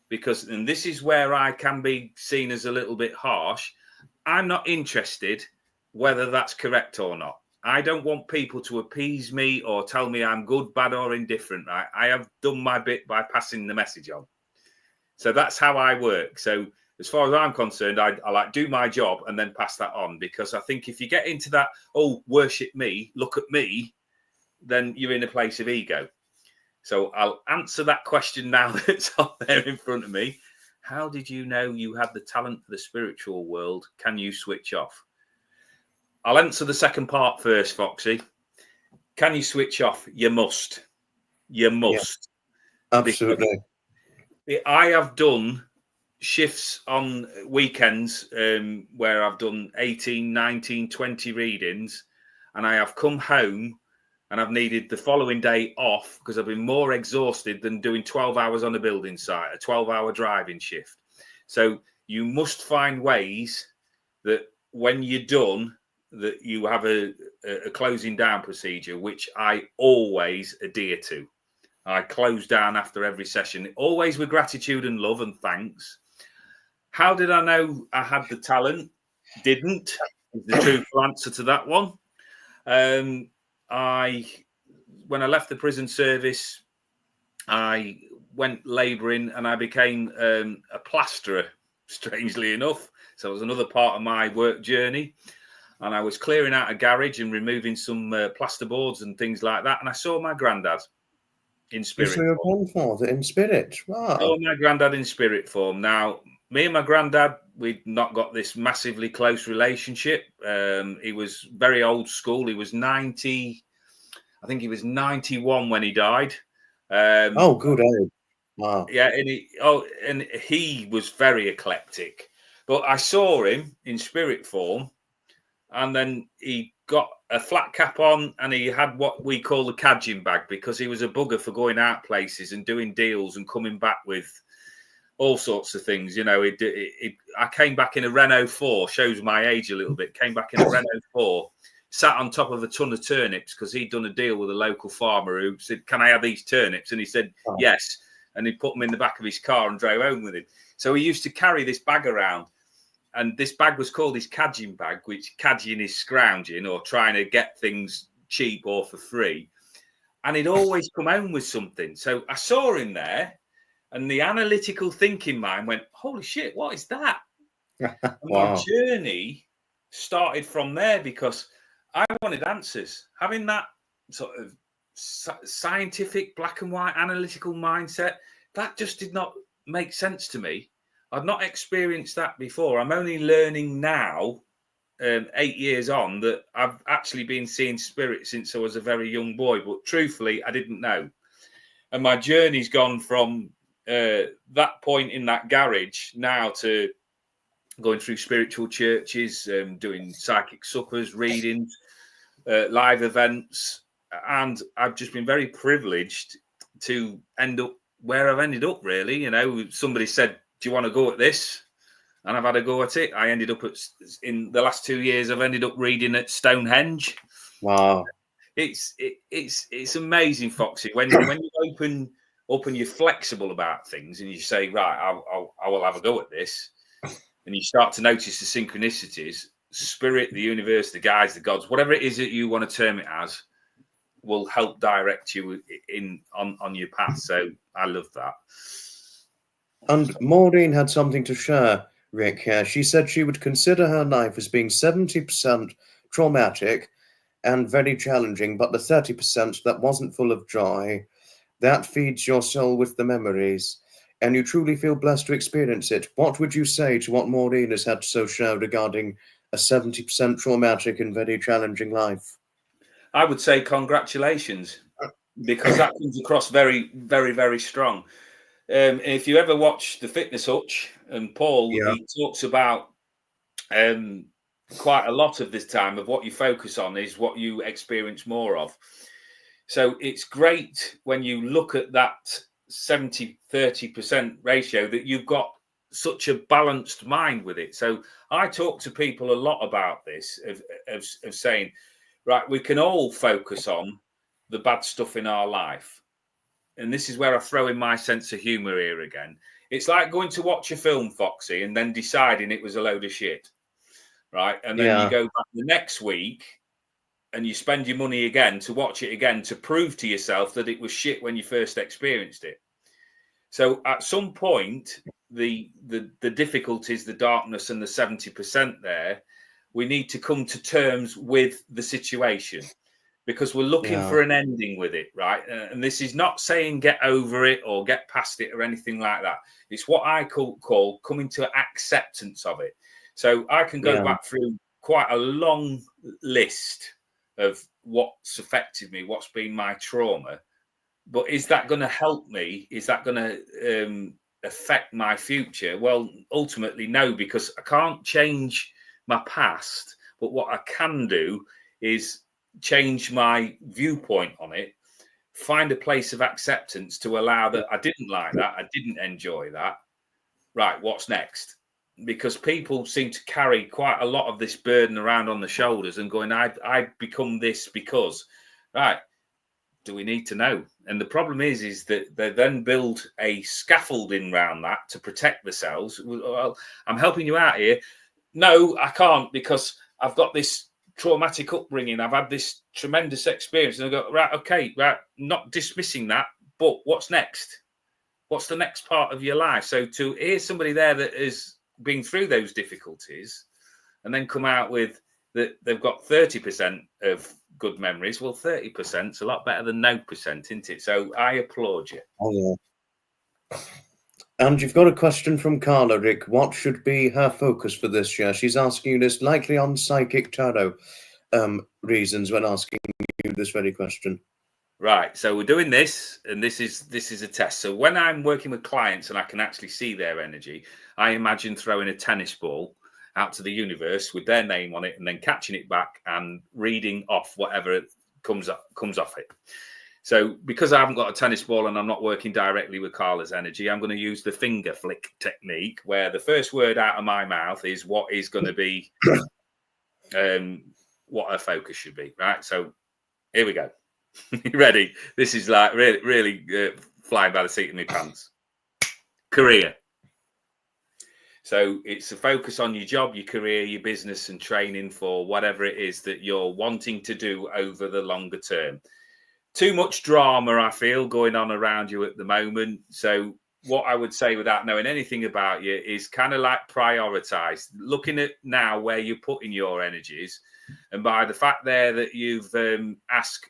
because, and this is where I can be seen as a little bit harsh, I'm not interested whether that's correct or not. I don't want people to appease me or tell me I'm good, bad, or indifferent. Right? I have done my bit by passing the message on. So that's how I work. So as far as I'm concerned, I like do my job and then pass that on, because I think if you get into that, oh, worship me, look at me, then you're in a place of ego. So I'll answer that question now that's on there in front of me. How did you know you had the talent for the spiritual world? Can you switch off? I'll answer the second part first, Foxy. Can you switch off? You must. You must. Yeah, absolutely. Because I have done shifts on weekends where I've done 18, 19, 20 readings, and I have come home and I've needed the following day off because I've been more exhausted than doing 12 hours on a building site, a 12-hour driving shift. So you must find ways that when you're done, that you have a closing down procedure, which I always adhere to. I close down after every session, always with gratitude and love and thanks. How did I know I had the talent? Didn't, is the truthful answer to that one. When I left the prison service, I went labouring and I became a plasterer, strangely enough. So it was another part of my work journey. And I was clearing out a garage and removing some plasterboards and things like that. And I saw my granddad in spirit form. You saw your grandfather in spirit? Wow. Oh, my granddad in spirit form. Now, me and my granddad, we'd not got this massively close relationship. He was very old school. He was 90. I think he was 91 when he died. Oh, good age. Wow. Yeah, and he was very eclectic. But I saw him in spirit form, and then he got a flat cap on, and he had what we call the cadging bag, because he was a bugger for going out places and doing deals and coming back with all sorts of things. You know, I came back in a Renault 4, shows my age a little bit, came back in a Renault 4, sat on top of a ton of turnips because he'd done a deal with a local farmer who said, can I have these turnips? And he said, yes. And he put them in the back of his car and drove home with him. So he used to carry this bag around. And this bag was called his cadging bag, which cadging is scrounging or trying to get things cheap or for free. And he'd always come home with something. So I saw him there, and the analytical thinking mind went, holy shit, what is that? And Wow. my journey started from there, because I wanted answers. Having that sort of scientific, black and white, analytical mindset, that just did not make sense to me. I'd not experienced that before. I'm only learning now, 8 years on, that I've actually been seeing spirit since I was a very young boy. But truthfully, I didn't know. And my journey's gone from that point in that garage now to going through spiritual churches, doing psychic suppers, readings, live events. And I've just been very privileged to end up where I've ended up, really. You know, somebody said, do you want to go at this? And I've had a go at it. I ended up in the last 2 years, I've ended up reading at Stonehenge. Wow. It's amazing, Foxy. When you open up and you're flexible about things and you say, right, I will have a go at this. And you start to notice the synchronicities, spirit, the universe, the guides, the gods, whatever it is that you want to term it as, will help direct you on your path. So I love that. And Maureen had something to share, Rick. She said she would consider her life as being 70% traumatic and very challenging, but the 30% that wasn't full of joy, that feeds your soul with the memories. and you truly feel blessed to experience it, what would you say to what Maureen has had to share regarding a 70% traumatic and very challenging life? I would say congratulations, because that comes across very, very, very strong. If you ever watch The Fitness Hutch, and Paul, Yeah, he talks about quite a lot of this time of what you focus on is what you experience more of. So it's great when you look at that 70-30% ratio that you've got such a balanced mind with it. So I talk to people a lot about this of saying, right, we can all focus on the bad stuff in our life. And this is where I throw in my sense of humor here again. It's like going to watch a film, Foxy, and then deciding it was a load of shit, right? And then you yeah, go back the next week and you spend your money again to watch it again to prove to yourself that it was shit when you first experienced it. So at some point, the difficulties, the darkness, and the 70% there, we need to come to terms with the situation, because we're looking yeah, for an ending with it, right? And this is not saying get over it or get past it or anything like that. It's what I call coming to acceptance of it. So I can go yeah, back through quite a long list of what's affected me, what's been my trauma. But is that going to help me? Is that going to affect my future? Well, ultimately, no, because I can't change my past. But what I can do is change my viewpoint on it, find a place of acceptance to allow that I didn't like that, I didn't enjoy that. Right, what's next? Because people seem to carry quite a lot of this burden around on the shoulders and going, I become this because, right, do we need to know? And the problem is that they then build a scaffolding around that to protect themselves. Well, I'm helping you out here. No, I can't, because I've got this traumatic upbringing. I've had this tremendous experience. And I go, right, okay, right, not dismissing that, but what's next? What's the next part of your life? So to hear somebody there that has been through those difficulties and then come out with that they've got 30% of good memories. Well, 30% is a lot better than no percent, isn't it? So I applaud you. oh yeah. And you've got a question from Carla, Rick. What should be her focus for this year? She's asking you this likely on psychic tarot reasons when asking you this very question. Right. So we're doing this, and this is a test. So when I'm working with clients and I can actually see their energy, I imagine throwing a tennis ball out to the universe with their name on it, and then catching it back and reading off whatever comes off it. So because I haven't got a tennis ball and I'm not working directly with Carla's energy, I'm going to use the finger flick technique, where the first word out of my mouth is what is going to be what her focus should be. Right. So here we go. You ready? This is like really flying by the seat of my pants. Career. So it's a focus on your job, your career, your business, and training for whatever it is that you're wanting to do over the longer term. Too much drama, I feel, going on around you at the moment. So what I would say, without knowing anything about you, is kind of like prioritize, looking at now where you're putting your energies. And by the fact there that you've asked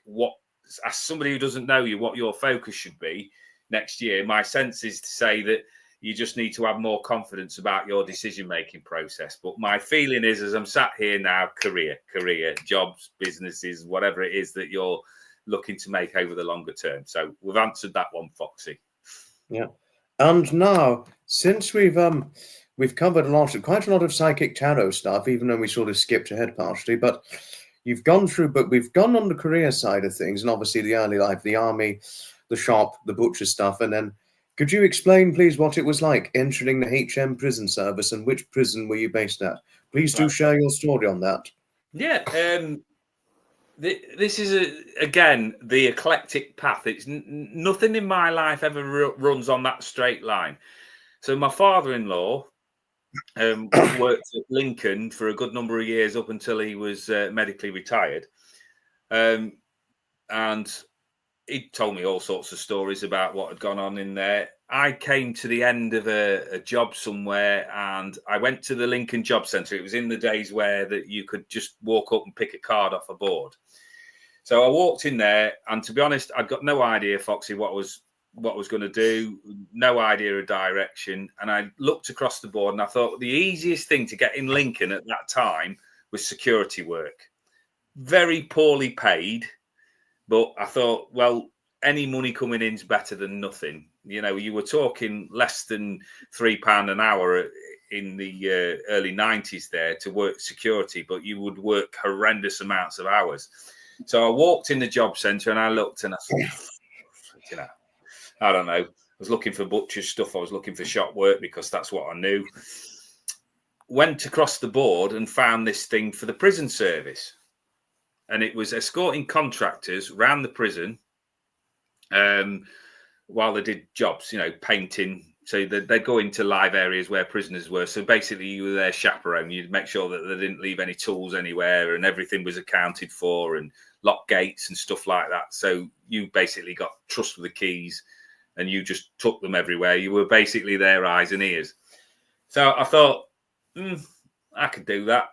somebody who doesn't know you what your focus should be next year, my sense is to say that you just need to have more confidence about your decision-making process. But my feeling is, as I'm sat here now, career, jobs, businesses, whatever it is that you're looking to make over the longer term. So we've answered that one, Foxy. Yeah. And now, since we've covered quite a lot of psychic tarot stuff, even though we sort of skipped ahead partially, but we've gone on the career side of things, and obviously the early life, the army, the shop, the butcher stuff, and then could you explain, please, what it was like entering the HM prison service, and which prison were you based at? Please do share your story on that. Yeah. This is again the eclectic path. It's nothing in my life ever runs on that straight line. So my father-in-law worked at Lincoln for a good number of years up until he was medically retired, and he told me all sorts of stories about what had gone on in there. I came to the end of a job somewhere, and I went to the Lincoln Job Centre. It was in the days where that you could just walk up and pick a card off a board. So I walked in there, and to be honest, I'd got no idea, Foxy, what what I was going to do, no idea of direction. And I looked across the board and I thought the easiest thing to get in Lincoln at that time was security work. Very poorly paid, but I thought, well, any money coming in is better than nothing. You know, you were talking less than £3 an hour in the early 90s there to work security, but you would work horrendous amounts of hours. So I walked in the job centre and I looked and I thought, you know, I don't know. I was looking for butcher's stuff. I was looking for shop work because that's what I knew. Went across the board and found this thing for the prison service. And it was escorting contractors around the prison while they did jobs, you know, painting. So they'd go into live areas where prisoners were. So basically you were their chaperone. You'd make sure that they didn't leave any tools anywhere and everything was accounted for and lock gates and stuff like that. So you basically got trust with the keys and you just took them everywhere. You were basically their eyes and ears. So I thought, I could do that.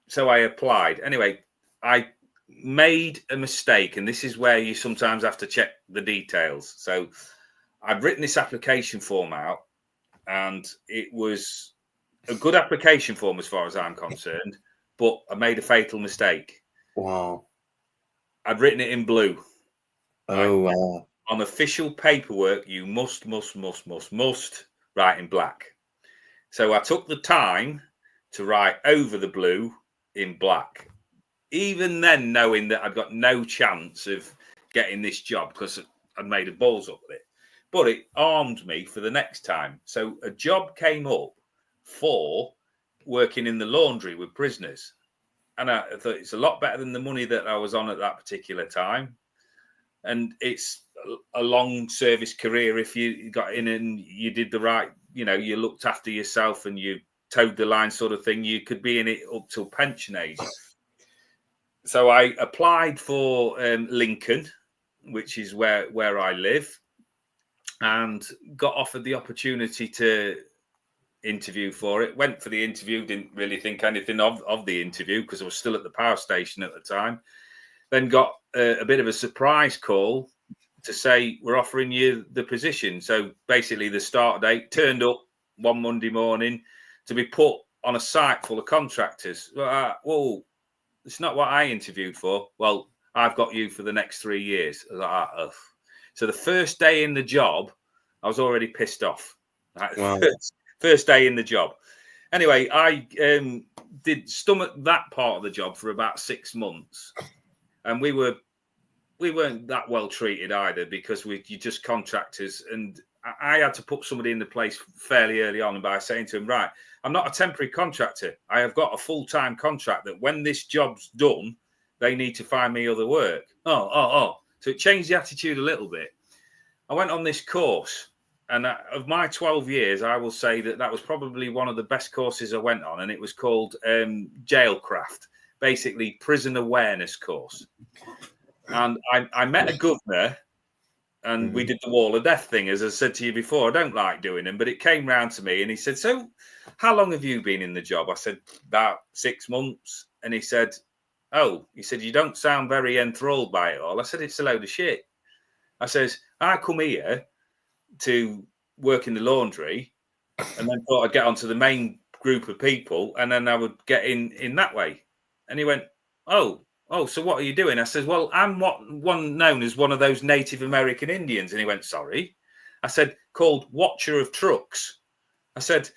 So I applied. Anyway, I made a mistake, and this is where you sometimes have to check the details. So I'd written this application form out, and it was a good application form as far as I'm concerned, but I made a fatal mistake. Wow. I'd written it in blue. Oh, wow. On official paperwork, you must write in black. So I took the time to write over the blue in black. Even then, knowing that I'd got no chance of getting this job because I'd made a balls up with it. But it armed me for the next time. So a job came up for working in the laundry with prisoners. And I thought it's a lot better than the money that I was on at that particular time. And it's a long service career if you got in and you did the right, you know, you looked after yourself and you towed the line sort of thing. You could be in it up till pension age. So I applied for Lincoln, which is where I live, and got offered the opportunity to interview for it. Went for the interview, didn't really think anything of the interview because I was still at the power station at the time. Then got a bit of a surprise call to say, we're offering you the position. So basically the start date turned up one Monday morning to be put on a site full of contractors. Well, it's not what I interviewed for. Well, I've got you for the next 3 years. I was like, oh. So the first day in the job, I was already pissed off. Wow. First day in the job. Anyway, I did stomach that part of the job for about 6 months. And we weren't that well treated either because you're just contractors. And I had to put somebody in the place fairly early on by saying to him, right, I'm not a temporary contractor. I have got a full-time contract that when this job's done, they need to find me other work. Oh. So it changed the attitude a little bit. I went on this course, and of my 12 years, I will say that was probably one of the best courses I went on, and it was called Jailcraft, basically prison awareness course. And I met a governor, and we did the wall of death thing. As I said to you before, I don't like doing them, but it came round to me and he said, so how long have you been in the job? I said, about 6 months. And he said, you don't sound very enthralled by it all. I said, it's a load of shit. I says, I come here to work in the laundry and then thought I'd get onto the main group of people and then I would get in that way. And he went, oh, so what are you doing? I said, well, I'm one known as one of those Native American Indians. And he went, sorry. I said, called Watcher of Trucks. I said,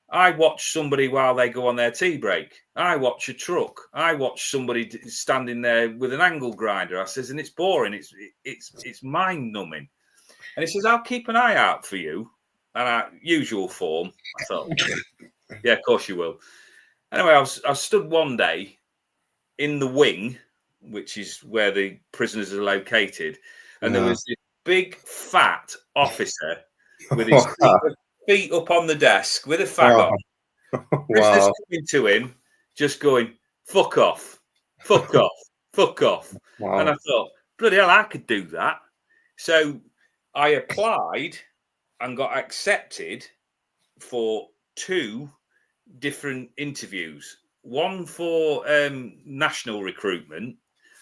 I watch somebody while they go on their tea break. I watch a truck. I watch somebody standing there with an angle grinder. I says, and it's boring. It's mind numbing. And he says, I'll keep an eye out for you. And usual form. I thought, yeah, of course you will. Anyway, I was stood one day in the wing, which is where the prisoners are located, and there was this big fat officer with his feet up on the desk with a fag on. Prisoners coming to him, just going, fuck off. Wow. And I thought, bloody hell, I could do that. So I applied and got accepted for 2 different interviews. One for national recruitment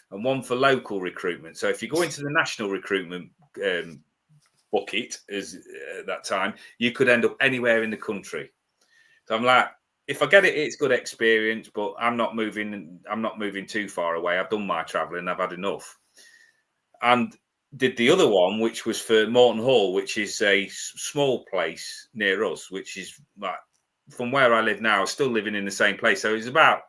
and one for local recruitment. So if you go into the national recruitment bucket as at that time, you could end up anywhere in the country. So I'm like, if I get it, it's good experience, but I'm not moving too far away. I've done my travelling, I've had enough. And did the other one, which was for Morton Hall, which is a small place near us, which is like from where I live now, still living in the same place. So it's about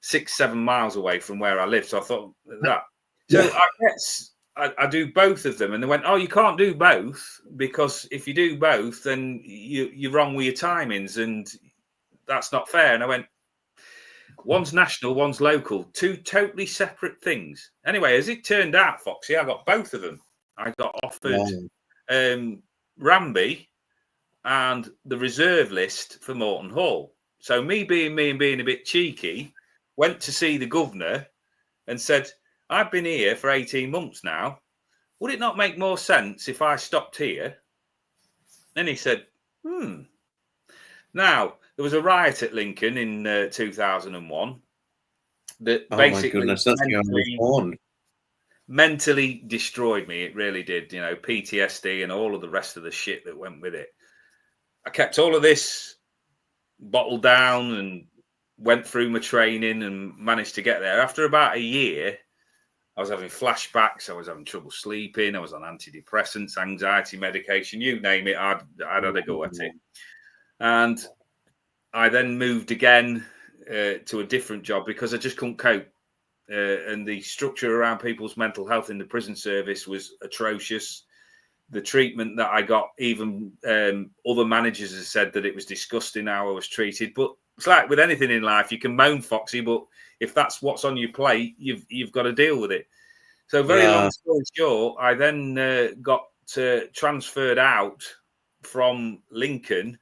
6-7 miles away from where I live. So I thought that. So yeah. I guess I do both of them. And they went, oh, you can't do both, because if you do both, then you're wrong with your timings, and that's not fair. And I went, one's national, one's local, two totally separate things. Anyway, as it turned out, Foxy, I got both of them. I got offered Ramby and the reserve list for Morton Hall. So me being a bit cheeky, went to see the governor and said, I've been here for 18 months now. Would it not make more sense if I stopped here? And he said, Now, there was a riot at Lincoln in 2001 that basically mentally destroyed me. It really did. You know, PTSD and all of the rest of the shit that went with it. I kept all of this bottled down and went through my training and managed to get there. After about a year, I was having flashbacks. I was having trouble sleeping. I was on antidepressants, anxiety medication, you name it. I'd had a go at it. And I then moved again to a different job because I just couldn't cope. And the structure around people's mental health in the prison service was atrocious. The treatment that I got, even other managers have said that it was disgusting how I was treated. But it's like with anything in life, you can moan, Foxy, but if that's what's on your plate, you've got to deal with it. So very long story short, I then got transferred out from Lincoln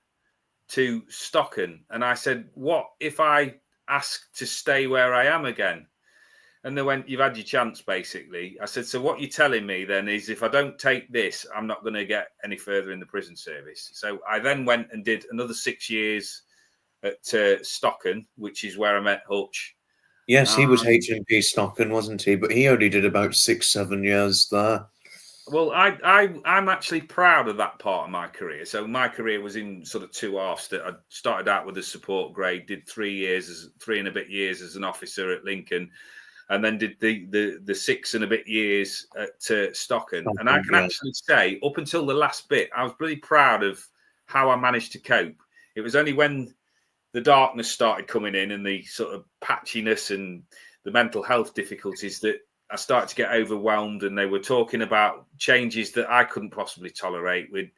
to Stocken. And I said, what if I ask to stay where I am again? And they went, you've had your chance, basically. I said, so what you're telling me then is if I don't take this, I'm not going to get any further in the prison service. So I then went and did another 6 years at Stocken, which is where I met Hutch. Yes, he was HMP Stocken, wasn't he? But he only did about 6-7 years there. Well, I'm actually proud of that part of my career. So my career was in sort of two halves. That I started out with a support grade, did 3 and a bit years as an officer at Lincoln, and then did the 6 and a bit years at Stocken. And I can actually say, up until the last bit, I was really proud of how I managed to cope. It was only when the darkness started coming in and the sort of patchiness and the mental health difficulties that I started to get overwhelmed, and they were talking about changes that I couldn't possibly tolerate. With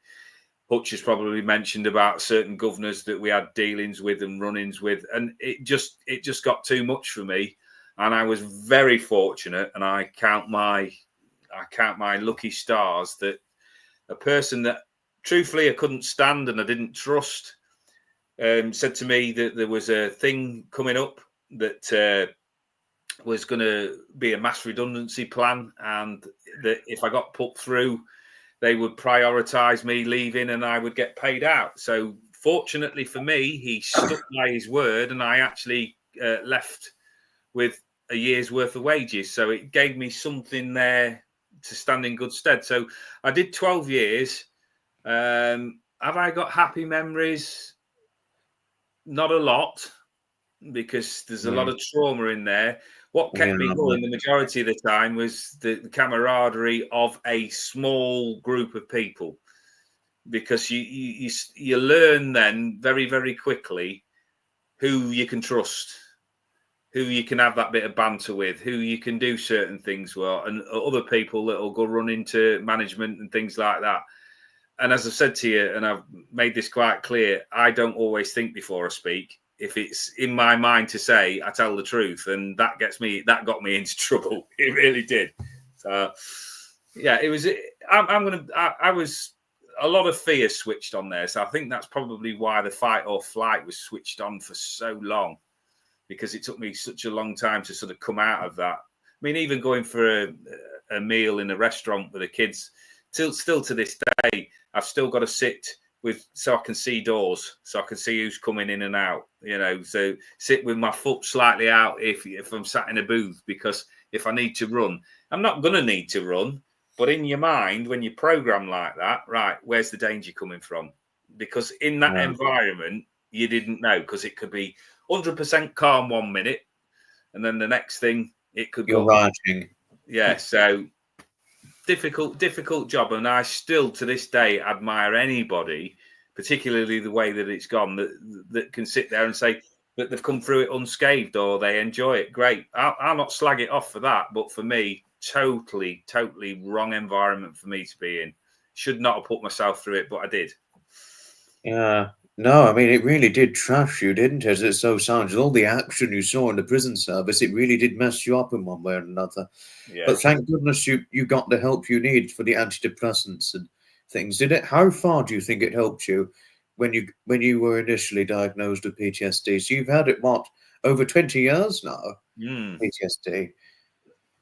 Hutch has probably mentioned about certain governors that we had dealings with and run-ins with, and it just got too much for me. And I was very fortunate, and I count my lucky stars that a person that truthfully I couldn't stand and I didn't trust said to me that there was a thing coming up that was going to be a mass redundancy plan, and that if I got put through, they would prioritise me leaving and I would get paid out. So fortunately for me, he stuck by his word, and I actually left with a year's worth of wages. So it gave me something there to stand in good stead. So I did 12 years. Have I got happy memories? Not a lot, because there's a lot of trauma in there. What kept me going the majority of the time was the camaraderie of a small group of people, because you learn then very, very quickly who you can trust, who you can have that bit of banter with, who you can do certain things with, and other people that will go run into management and things like that. And as I said to you, and I've made this quite clear, I don't always think before I speak. If it's in my mind to say, I tell the truth, and that got me into trouble. It really did. So, yeah, it was. I was a lot of fear switched on there. So I think that's probably why the fight or flight was switched on for so long, because it took me such a long time to sort of come out of that. I mean, even going for a meal in a restaurant with the kids, still to this day, I've still got to sit so I can see doors, so I can see who's coming in and out, so sit with my foot slightly out if I'm sat in a booth, because if I need to run, I'm not going to need to run, But in your mind, when you program like that, right, where's the danger coming from? Because in that environment, you didn't know, because it could be 100% calm 1 minute, and then the next thing it could You're go. writing. Yeah, so difficult job, and I still to this day admire anybody, particularly the way that it's gone, that can sit there and say that they've come through it unscathed or they enjoy it. Great. I'll not slag it off for that, but for me, totally wrong environment for me to be in. Should not have put myself through it, but I did. Yeah. No, I mean, it really did trash you, didn't it? As it so sounds. All the action you saw in the prison service, it really did mess you up in one way or another. Yeah. But thank goodness you got the help you need for the antidepressants and things. Did it? How far do you think it helped you when you were initially diagnosed with PTSD? So you've had it, what, over 20 years now? PTSD.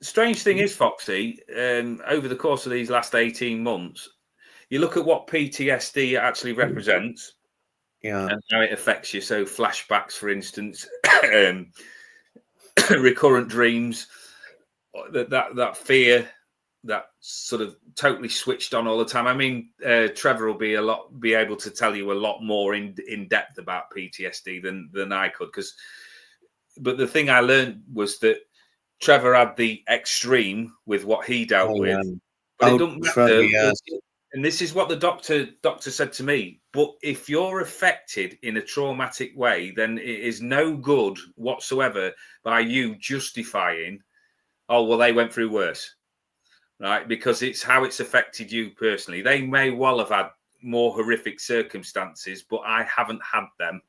Strange thing is, Foxy, over the course of these last 18 months, you look at what PTSD actually represents, and how it affects you. So flashbacks, for instance, recurrent dreams, that fear, that sort of totally switched on all the time. I mean, Trevor will be able to tell you a lot more in depth about PTSD than I could. But the thing I learned was that Trevor had the extreme with what he dealt with, but it doesn't matter. Yes. And this is what the doctor said to me. But if you're affected in a traumatic way, then it is no good whatsoever by you justifying, oh, well, they went through worse, right? Because it's how it's affected you personally. They may well have had more horrific circumstances, but I haven't had them.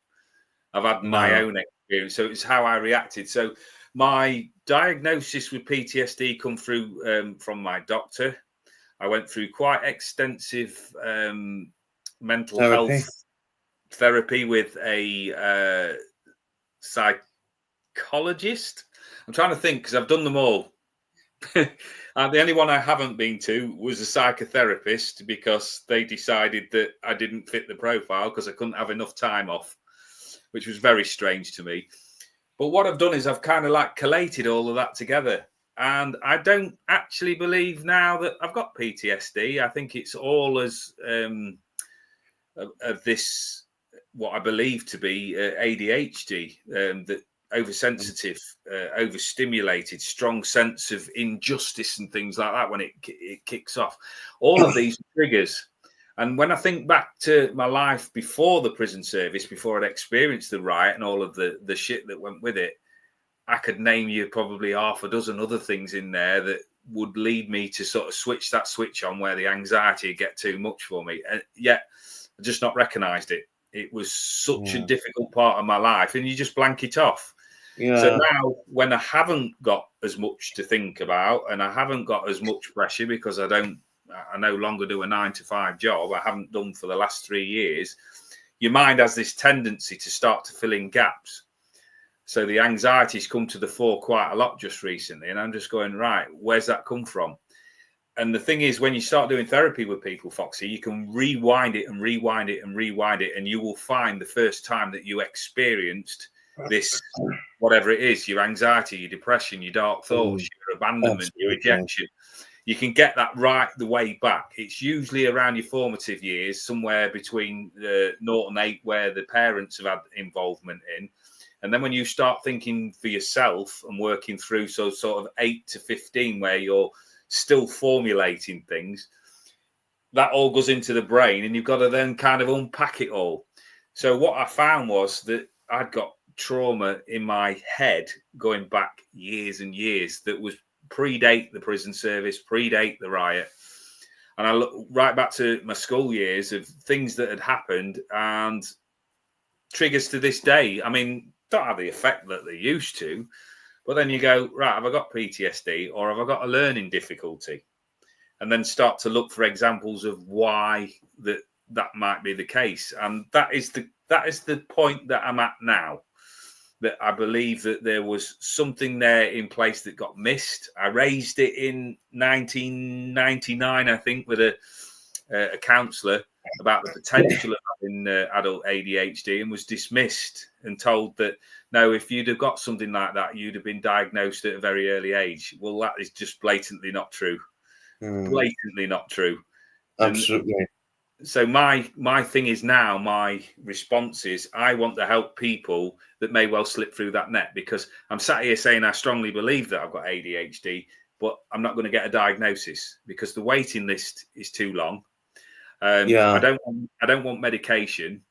I've had my own experience. So it's how I reacted. So my diagnosis with PTSD come through from my doctor. I went through quite extensive mental health therapy with a psychologist. I'm trying to think, because I've done them all. The only one I haven't been to was a psychotherapist, because they decided that I didn't fit the profile because I couldn't have enough time off, which was very strange to me. But what I've done is I've kind of like collated all of that together. And I don't actually believe now that I've got PTSD. I think it's all as of this, what I believe to be ADHD, that oversensitive, overstimulated, strong sense of injustice and things like that when it kicks off. All of these triggers. And when I think back to my life before the prison service, before I'd experienced the riot and all of the shit that went with it, I could name you probably half a dozen other things in there that would lead me to sort of switch that switch on where the anxiety would get too much for me. And yet I just not recognised it. It was such a difficult part of my life, and you just blank it off. So now when I haven't got as much to think about, and I haven't got as much pressure because I no longer do a 9-to-5 job, I haven't done for the last 3 years, your mind has this tendency to start to fill in gaps. So the anxiety's come to the fore quite a lot just recently. And I'm just going, right, where's that come from? And the thing is, when you start doing therapy with people, Foxy, you can rewind it and rewind it and rewind it. And you will find the first time that you experienced this, whatever it is, your anxiety, your depression, your dark thoughts, your abandonment, your rejection. You can get that right the way back. It's usually around your formative years, somewhere between 0 and 8, where the parents have had involvement in. And then when you start thinking for yourself and working through, so sort of 8 to 15, where you're still formulating things, that all goes into the brain, and you've got to then kind of unpack it all. So what I found was that I'd got trauma in my head going back years and years that was predate the prison service, predate the riot. And I look right back to my school years of things that had happened and triggers to this day. I mean, don't have the effect that they used to, but then you go, right, have I got PTSD or have I got a learning difficulty? And then start to look for examples of why that might be the case. And that is the point that I'm at now, that I believe that there was something there in place that got missed. I raised it in 1999, I think, with a counsellor about the potential of having adult ADHD, and was dismissed and told that, no, if you'd have got something like that, you'd have been diagnosed at a very early age. Well, that is just blatantly not true. Blatantly not true. Absolutely. And so my thing is now, my response is I want to help people that may well slip through that net, because I'm sat here saying I strongly believe that I've got ADHD, but I'm not going to get a diagnosis because the waiting list is too long. I don't want medication.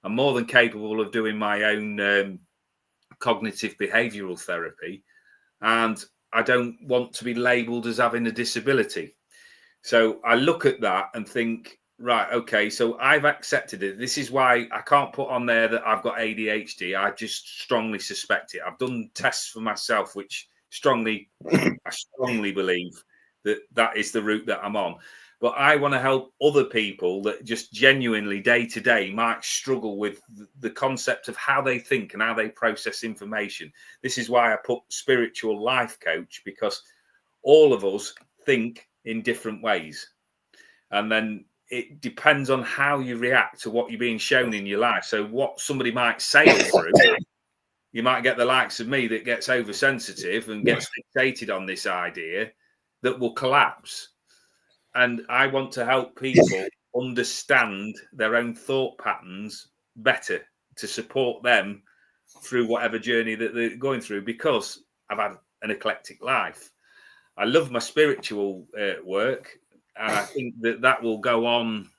I'm more than capable of doing my own cognitive behavioral therapy, and I don't want to be labelled as having a disability. So I look at that and think, right, okay, so I've accepted it. This is why I can't put on there that I've got ADHD. I just strongly suspect it. I've done tests for myself, which I strongly believe that is the route that I'm on. But I want to help other people that just genuinely day to day might struggle with the concept of how they think and how they process information. This is why I put spiritual life coach, because all of us think in different ways. And then it depends on how you react to what you're being shown in your life. So what somebody might sail through, you might get the likes of me that gets oversensitive and gets fixated on this idea that will collapse. And I want to help people understand their own thought patterns better to support them through whatever journey that they're going through, because I've had an eclectic life. I love my spiritual work, and I think that will go on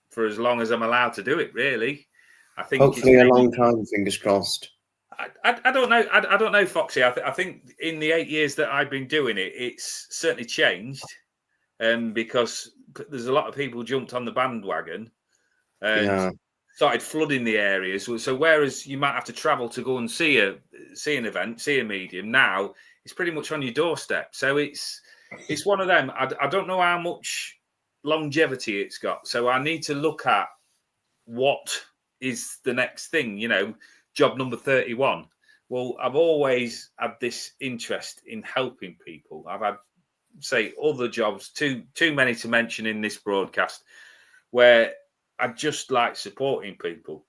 for as long as I'm allowed to do it, really. I think hopefully a long time, fingers crossed. I don't know. I don't know, Foxy. I think in the 8 years that I've been doing it, it's certainly changed. Because there's a lot of people jumped on the bandwagon and started flooding the areas. So whereas you might have to travel to go and see an event, see a medium, now it's pretty much on your doorstep. So it's one of them. I don't know how much longevity it's got. So I need to look at what is the next thing, job number 31. Well, I've always had this interest in helping people. I've had, say, other jobs, too many to mention in this broadcast, where I just like supporting people.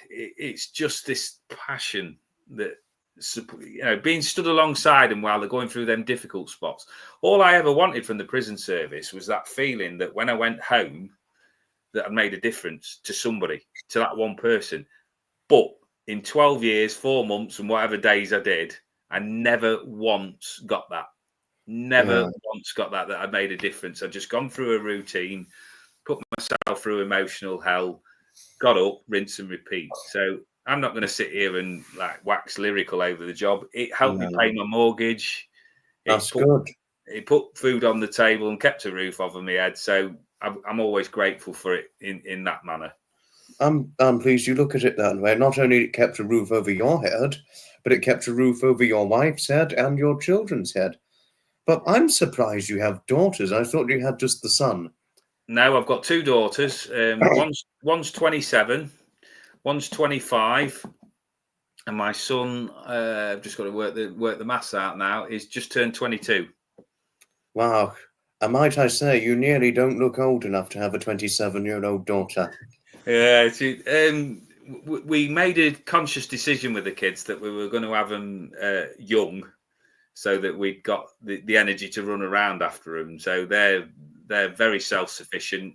It's just this passion that, being stood alongside them while they're going through them difficult spots. All I ever wanted from the prison service was that feeling that when I went home, that I'd made a difference to somebody, to that one person. But in 12 years, 4 months, and whatever days I did, I never once got that. Once got that I'd made a difference. I'd just gone through a routine, put myself through emotional hell, got up, rinse and repeat. So I'm not going to sit here and wax lyrical over the job. It helped me pay my mortgage. That's good. It put food on the table and kept a roof over my head. So I'm always grateful for it in that manner. I'm pleased you look at it that way. Not only it kept a roof over your head, but it kept a roof over your wife's head and your children's head. But I'm surprised you have daughters. I thought you had just the son. No, I've got two daughters. One's 27, one's 25, and my son, I've just got to work the maths out now, is just turned 22. Wow. And might I say, you nearly don't look old enough to have a 27-year-old daughter. Yeah, we made a conscious decision with the kids that we were going to have them young, so that we'd got the energy to run around after them. So they're very self-sufficient.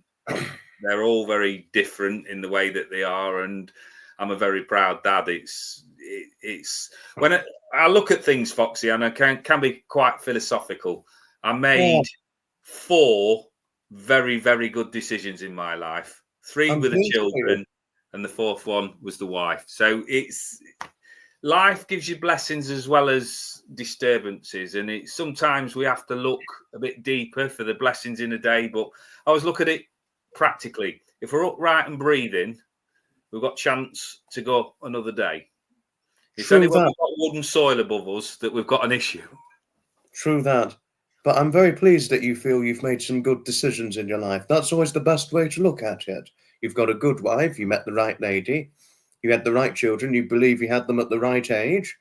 They're all very different in the way that they are, and I'm a very proud dad. It's when I look at things, Foxy, and I can be quite philosophical. I made 4 very, very good decisions in my life. 3 with the children, and the 4th one was the wife. So life gives you blessings as well as disturbances, and sometimes we have to look a bit deeper for the blessings in a day. But I always look at it practically. If we're upright and breathing, we've got chance to go another day. It's only when we've got wooden soil above us that we've got an issue. True that. But I'm very pleased that you feel you've made some good decisions in your life. That's always the best way to look at it. You've got a good wife, you met the right lady, you had the right children, you believe you had them at the right age,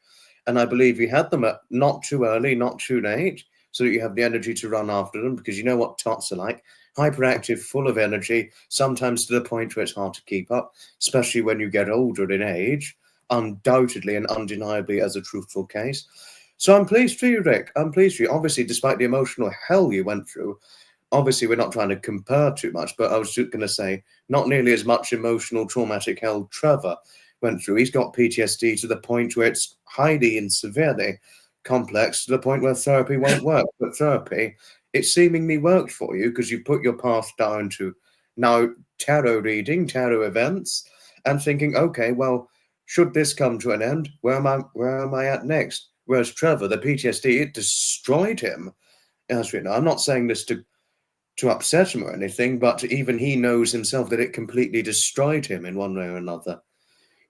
and I believe you had them at not too early, not too late, so that you have the energy to run after them, because you know what tots are like. Hyperactive, full of energy, sometimes to the point where it's hard to keep up, especially when you get older in age, undoubtedly and undeniably as a truthful case. So I'm pleased for you, Rick. I'm pleased for you. Obviously, despite the emotional hell you went through, obviously we're not trying to compare too much, but I was just going to say not nearly as much emotional, traumatic hell Trevor went through. He's got PTSD to the point where it's highly and severely complex to the point where therapy won't work. But therapy, it seemingly worked for you because you put your path down to now tarot reading, tarot events, and thinking, okay, well, should this come to an end, where am I at next? Whereas Trevor, the PTSD, it destroyed him. As we know, I'm not saying this to upset him or anything, but even he knows himself that it completely destroyed him in one way or another.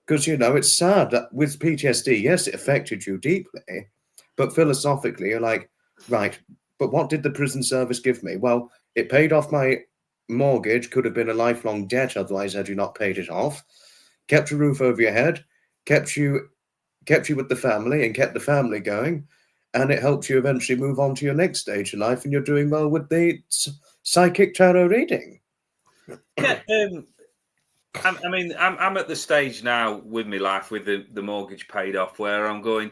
Because, it's sad that with PTSD, yes, it affected you deeply, but philosophically, you're like, right, but what did the prison service give me? Well, it paid off my mortgage, could have been a lifelong debt otherwise had you not paid it off, kept a roof over your head, kept you with the family and kept the family going, and it helped you eventually move on to your next stage in life, and you're doing well with the psychic tarot reading. Yeah, I'm at the stage now with my life with the mortgage paid off where I'm going,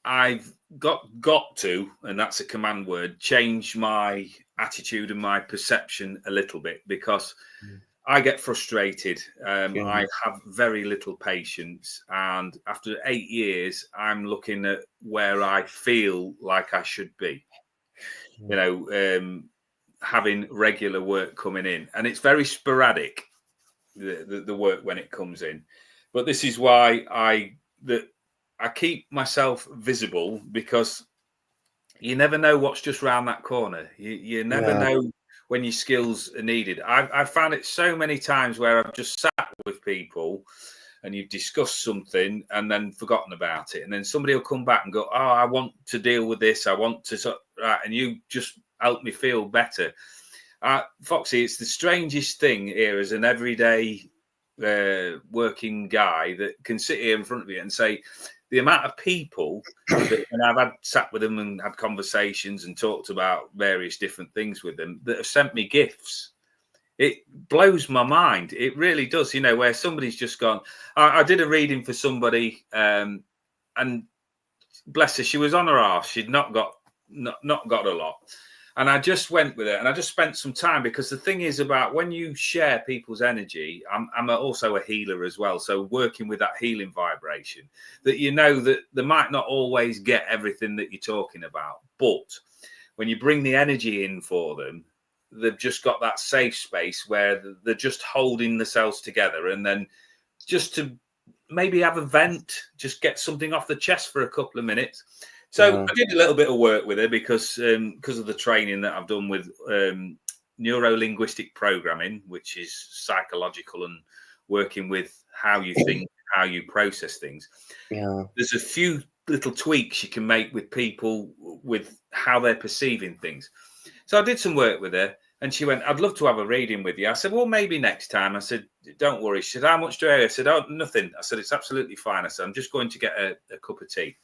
I've got to, and that's a command word, change my attitude and my perception a little bit because I get frustrated. I have very little patience. And after 8 years, I'm looking at where I feel like I should be, having regular work coming in. And it's very sporadic, the work when it comes in. But this is why I keep myself visible, because you never know what's just round that corner. You never know when your skills are needed. I've found it so many times where I've just sat with people and you've discussed something and then forgotten about it. And then somebody will come back and go, oh, I want to deal with this. I want to, and you just help me feel better. Foxy, it's the strangest thing here as an everyday working guy that can sit here in front of you and say, the amount of people that, and I've sat with them and had conversations and talked about various different things with them that have sent me gifts. It blows my mind. It really does. Where somebody's just gone. I did a reading for somebody, and bless her, she was on her arse. She'd not got a lot. And I just went with it, and I just spent some time, because the thing is about when you share people's energy, I'm also a healer as well. So working with that healing vibration, that that they might not always get everything that you're talking about. But when you bring the energy in for them, they've just got that safe space where they're just holding themselves together. And then just to maybe have a vent, just get something off the chest for a couple of minutes. So I did a little bit of work with her because of the training that I've done with neuro-linguistic programming, which is psychological and working with how you think, how you process things. Yeah. There's a few little tweaks you can make with people with how they're perceiving things. So I did some work with her and she went, I'd love to have a reading with you. I said, well, maybe next time. I said, don't worry. She said, how much do I owe? I said, oh, nothing. I said, it's absolutely fine. I said, I'm just going to get a cup of tea.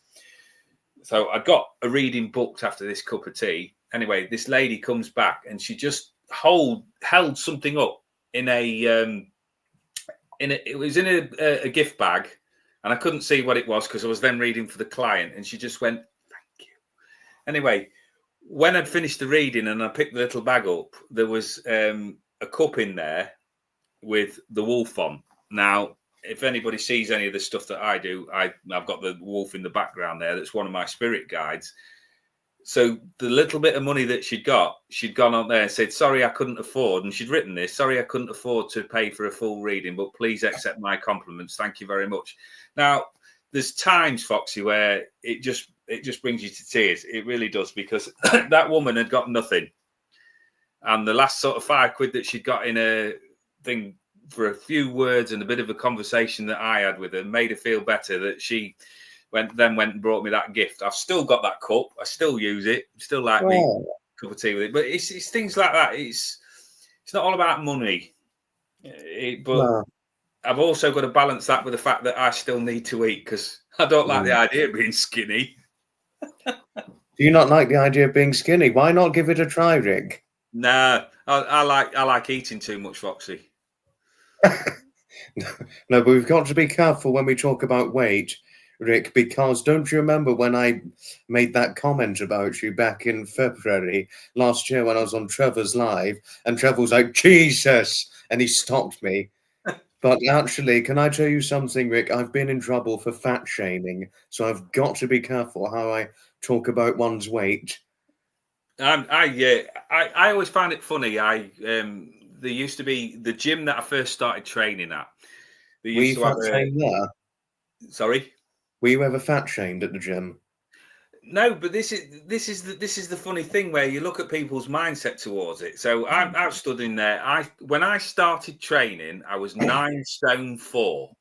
So I got a reading booked after this cup of tea. Anyway, this lady comes back and she just held something up in a gift bag, and I couldn't see what it was because I was then reading for the client, and she just went, thank you. Anyway, when I'd finished the reading and I picked the little bag up, there was a cup in there with the wolf on. Now, if anybody sees any of the stuff that I do, I've got the wolf in the background there. That's one of my spirit guides. So the little bit of money that she'd gone on there and said, sorry, I couldn't afford. And she'd written this, sorry, I couldn't afford to pay for a full reading, but please accept my compliments. Thank you very much. Now, there's times, Foxy, where it just brings you to tears. It really does, because that woman had got nothing. And the last sort of £5 that she'd got in a thing for a few words and a bit of a conversation that I had with her made her feel better, that she went and brought me that gift. I've still got that cup. I still use it. Still like me a cup of tea with it. But it's things like that. It's not all about money. But I've also got to balance that with the fact that I still need to eat, because I don't like the idea of being skinny. Do you not like the idea of being skinny? Why not give it a try, Rick? No, I like eating too much, Foxy. No, but we've got to be careful when we talk about weight. Rick, because don't you remember when I made that comment about you back in February last year when I was on Trevor's Live, and Trevor was like, Jesus, and he stopped me. But actually, can I tell you something, Rick? I've been in trouble for fat shaming, so I've got to be careful how I talk about one's weight. I always find it funny. There used to be the gym that I first started training at. They Were used you to have fat shamed there? Sorry. Were you ever fat shamed at the gym? No, but this is the funny thing where you look at people's mindset towards it. So I've stood in there. When I started training, I was 9 stone 4.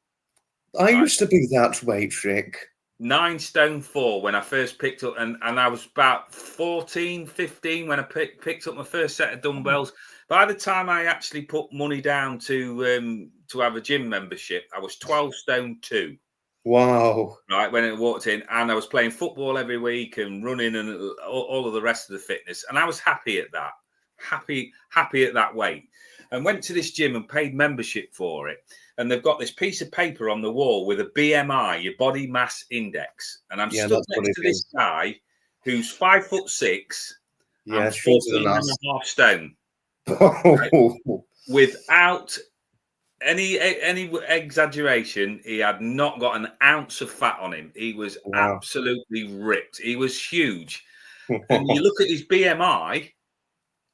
I Right? used to be that weight, Rick. 9 stone 4 when I first picked up, and I was about 14, 15 when I picked up my first set of dumbbells. By the time I actually put money down to have a gym membership, I was 12 stone 2. Wow. Right, when I walked in, and I was playing football every week and running and all of the rest of the fitness, and I was happy at that, happy at that weight, and went to this gym and paid membership for it. And they've got this piece of paper on the wall with a BMI, your body mass index, and I'm stood next to this guy who's 5'6" and shorter than 14 and us. a half stone, right? Without any exaggeration, he had not got an ounce of fat on him. He was absolutely ripped. He was huge. And you look at his BMI,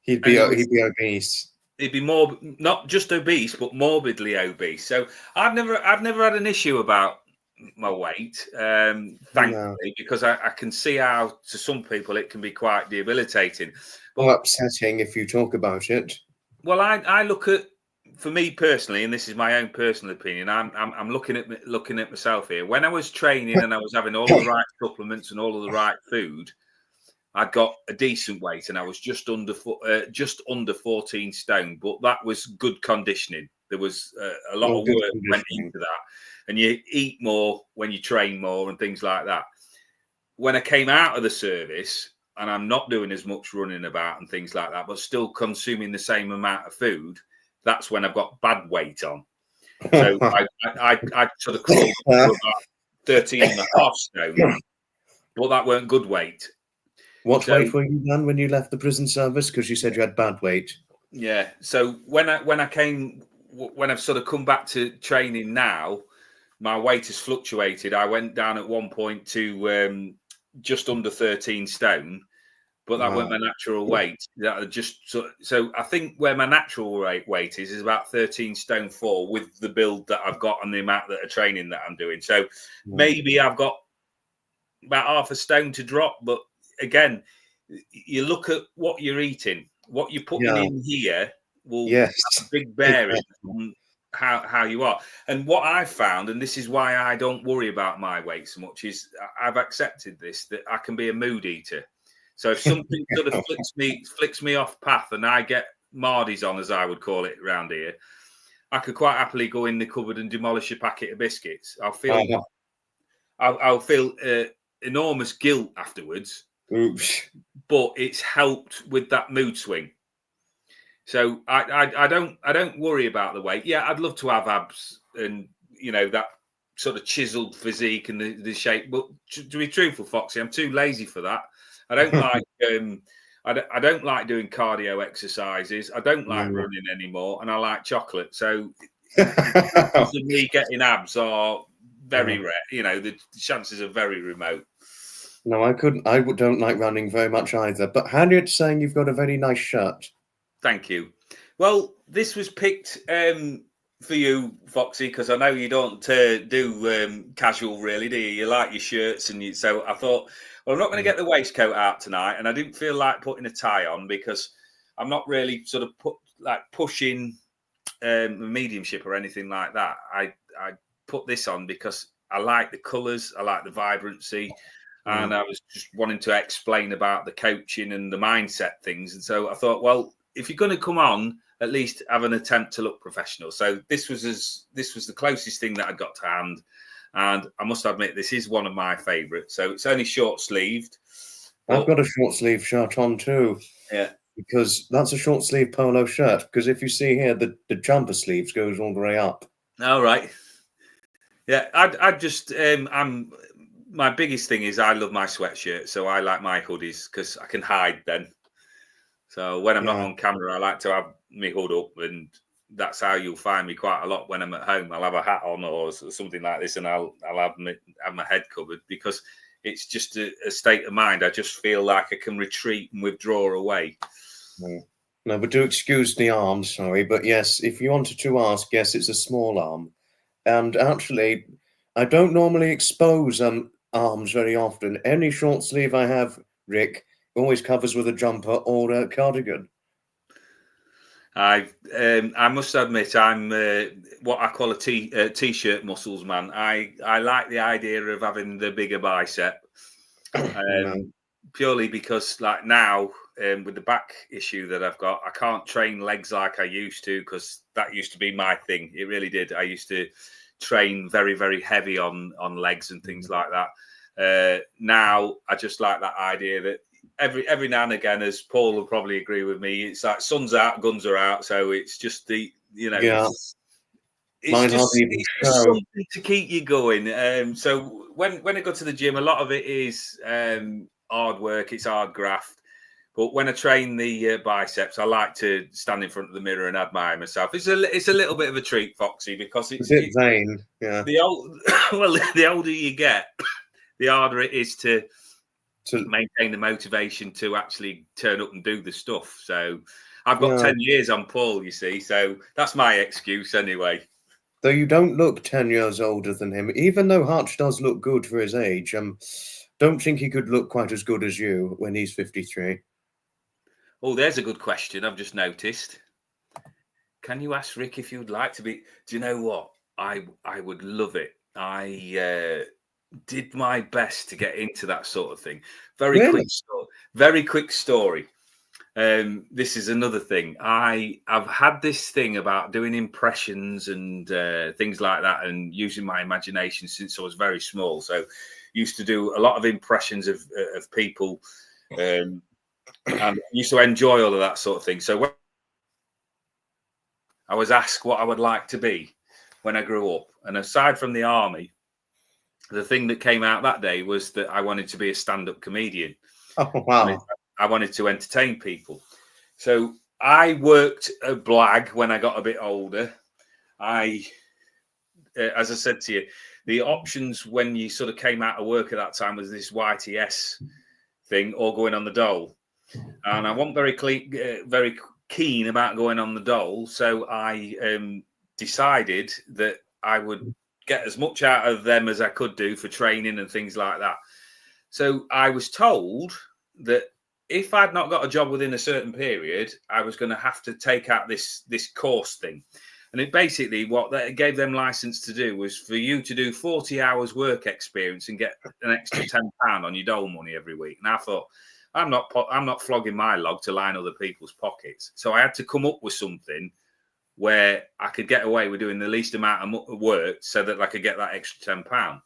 he'd be obese. He'd be more not just obese, but morbidly obese. So I've never had an issue about my weight, thankfully, because I can see how to some people it can be quite debilitating. Or upsetting if you talk about it. Well, I look at, for me personally, and this is my own personal opinion, I'm looking at myself here. When I was training and I was having all of the right supplements and all of the right food, I got a decent weight, and I was just under 14 stone. But that was good conditioning. There was a lot of work went into that, and you eat more when you train more and things like that. When I came out of the service, and I'm not doing as much running about and things like that, but still consuming the same amount of food, that's when I've got bad weight on. So I sort of crawled to about 13 and a half stone, but that weren't good weight. What weight were you then when you left the prison service? Because you said you had bad weight. Yeah. So when I've sort of come back to training now, my weight has fluctuated. I went down at one point to just under 13 stone. But that weren't my natural weight. That just so I think where my natural weight is about 13 stone 4 with the build that I've got and the amount of training that I'm doing. So maybe I've got about half a stone to drop. But again, you look at what you're eating, what you're putting in here will have a big bearing on how you are. And what I've found, and this is why I don't worry about my weight so much, is I've accepted this, that I can be a mood eater. So if something sort of flicks me off path and I get Mardies on, as I would call it around here, I could quite happily go in the cupboard and demolish a packet of biscuits. I'll feel enormous guilt afterwards. Oops. But it's helped with that mood swing. So I don't worry about the weight. Yeah, I'd love to have abs and that sort of chiseled physique and the shape. But to be truthful, Foxy, I'm too lazy for that. I don't like I don't like doing cardio exercises. I don't like running anymore, and I like chocolate. So me getting abs are very rare. The chances are very remote. No, I couldn't. I don't like running very much either. But Harriet's saying you've got a very nice shirt. Thank you. Well, this was picked for you, Foxy, because I know you don't do casual, really, do you? You like your shirts, and so I thought, well, I'm not going to get the waistcoat out tonight, and I didn't feel like putting a tie on because I'm not really sort of pushing mediumship or anything like that. I put this on because I like the colours, I like the vibrancy, and I was just wanting to explain about the coaching and the mindset things. And so I thought, well, if you're going to come on, at least have an attempt to look professional. So this was the closest thing that I got to hand. And I must admit, this is one of my favourites. So it's only short sleeved. I've got a short sleeve shirt on too. Yeah. Because that's a short sleeve polo shirt. Because if you see here, the jumper sleeves goes all the way up. All right. Yeah, I just I'm my biggest thing is I love my sweatshirt, so I like my hoodies because I can hide then. So when I'm not on camera, I like to have my hood up, and that's how you'll find me quite a lot when I'm at home. I'll have a hat on or something like this, and I'll have my head covered because it's just a state of mind. I just feel like I can retreat and withdraw away. No, but do excuse the arm, sorry. But yes, if you wanted to ask, yes, it's a small arm. And actually, I don't normally expose arms very often. Any short sleeve I have, Rick, always covers with a jumper or a cardigan. I must admit, I'm what I call a t-shirt muscles man. I like the idea of having the bigger bicep, purely because like now with the back issue that I've got, I can't train legs like I used to because that used to be my thing. It really did. I used to train very, very heavy on legs and things like that. Now I just like that idea that every now and again, as Paul will probably agree with me, it's like sun's out, guns are out. So it's just the, you know, it's just something to keep you going. So when I go to the gym, a lot of it is hard work, it's hard graft. But when I train the biceps, I like to stand in front of the mirror and admire myself. It's a little bit of a treat, Foxy, because it's a bit vain. Yeah. The older you get, the harder it is to maintain the motivation to actually turn up and do the stuff. So I've got 10 years on Paul, you see. So that's my excuse anyway. Though you don't look 10 years older than him, even though Hutch does look good for his age, don't think he could look quite as good as you when he's 53. Oh, there's a good question I've just noticed. Can you ask Rick if you'd like to be? Do you know what? I would love it. I did my best to get into that sort of thing. Very quick story. This is another thing. I've had this thing about doing impressions and things like that, and using my imagination since I was very small. So, used to do a lot of impressions of people. And used to enjoy all of that sort of thing. So when I was asked what I would like to be when I grew up, and aside from the army, the thing that came out that day was that I wanted to be a stand-up comedian. Oh, wow. I wanted to entertain people. So I worked a blag when I got a bit older. As I said to you, the options when you sort of came out of work at that time was this YTS thing or going on the dole. And I wasn't very keen about going on the dole, so I decided that I would get as much out of them as I could do for training and things like that. So I was told that if I'd not got a job within a certain period, I was going to have to take out this course thing. And it basically, what that gave them license to do was for you to do 40 hours work experience and get an extra £10 on your dole money every week. And I thought, I'm not flogging my log to line other people's pockets. So I had to come up with something where I could get away with doing the least amount of work so that I could get that extra £10.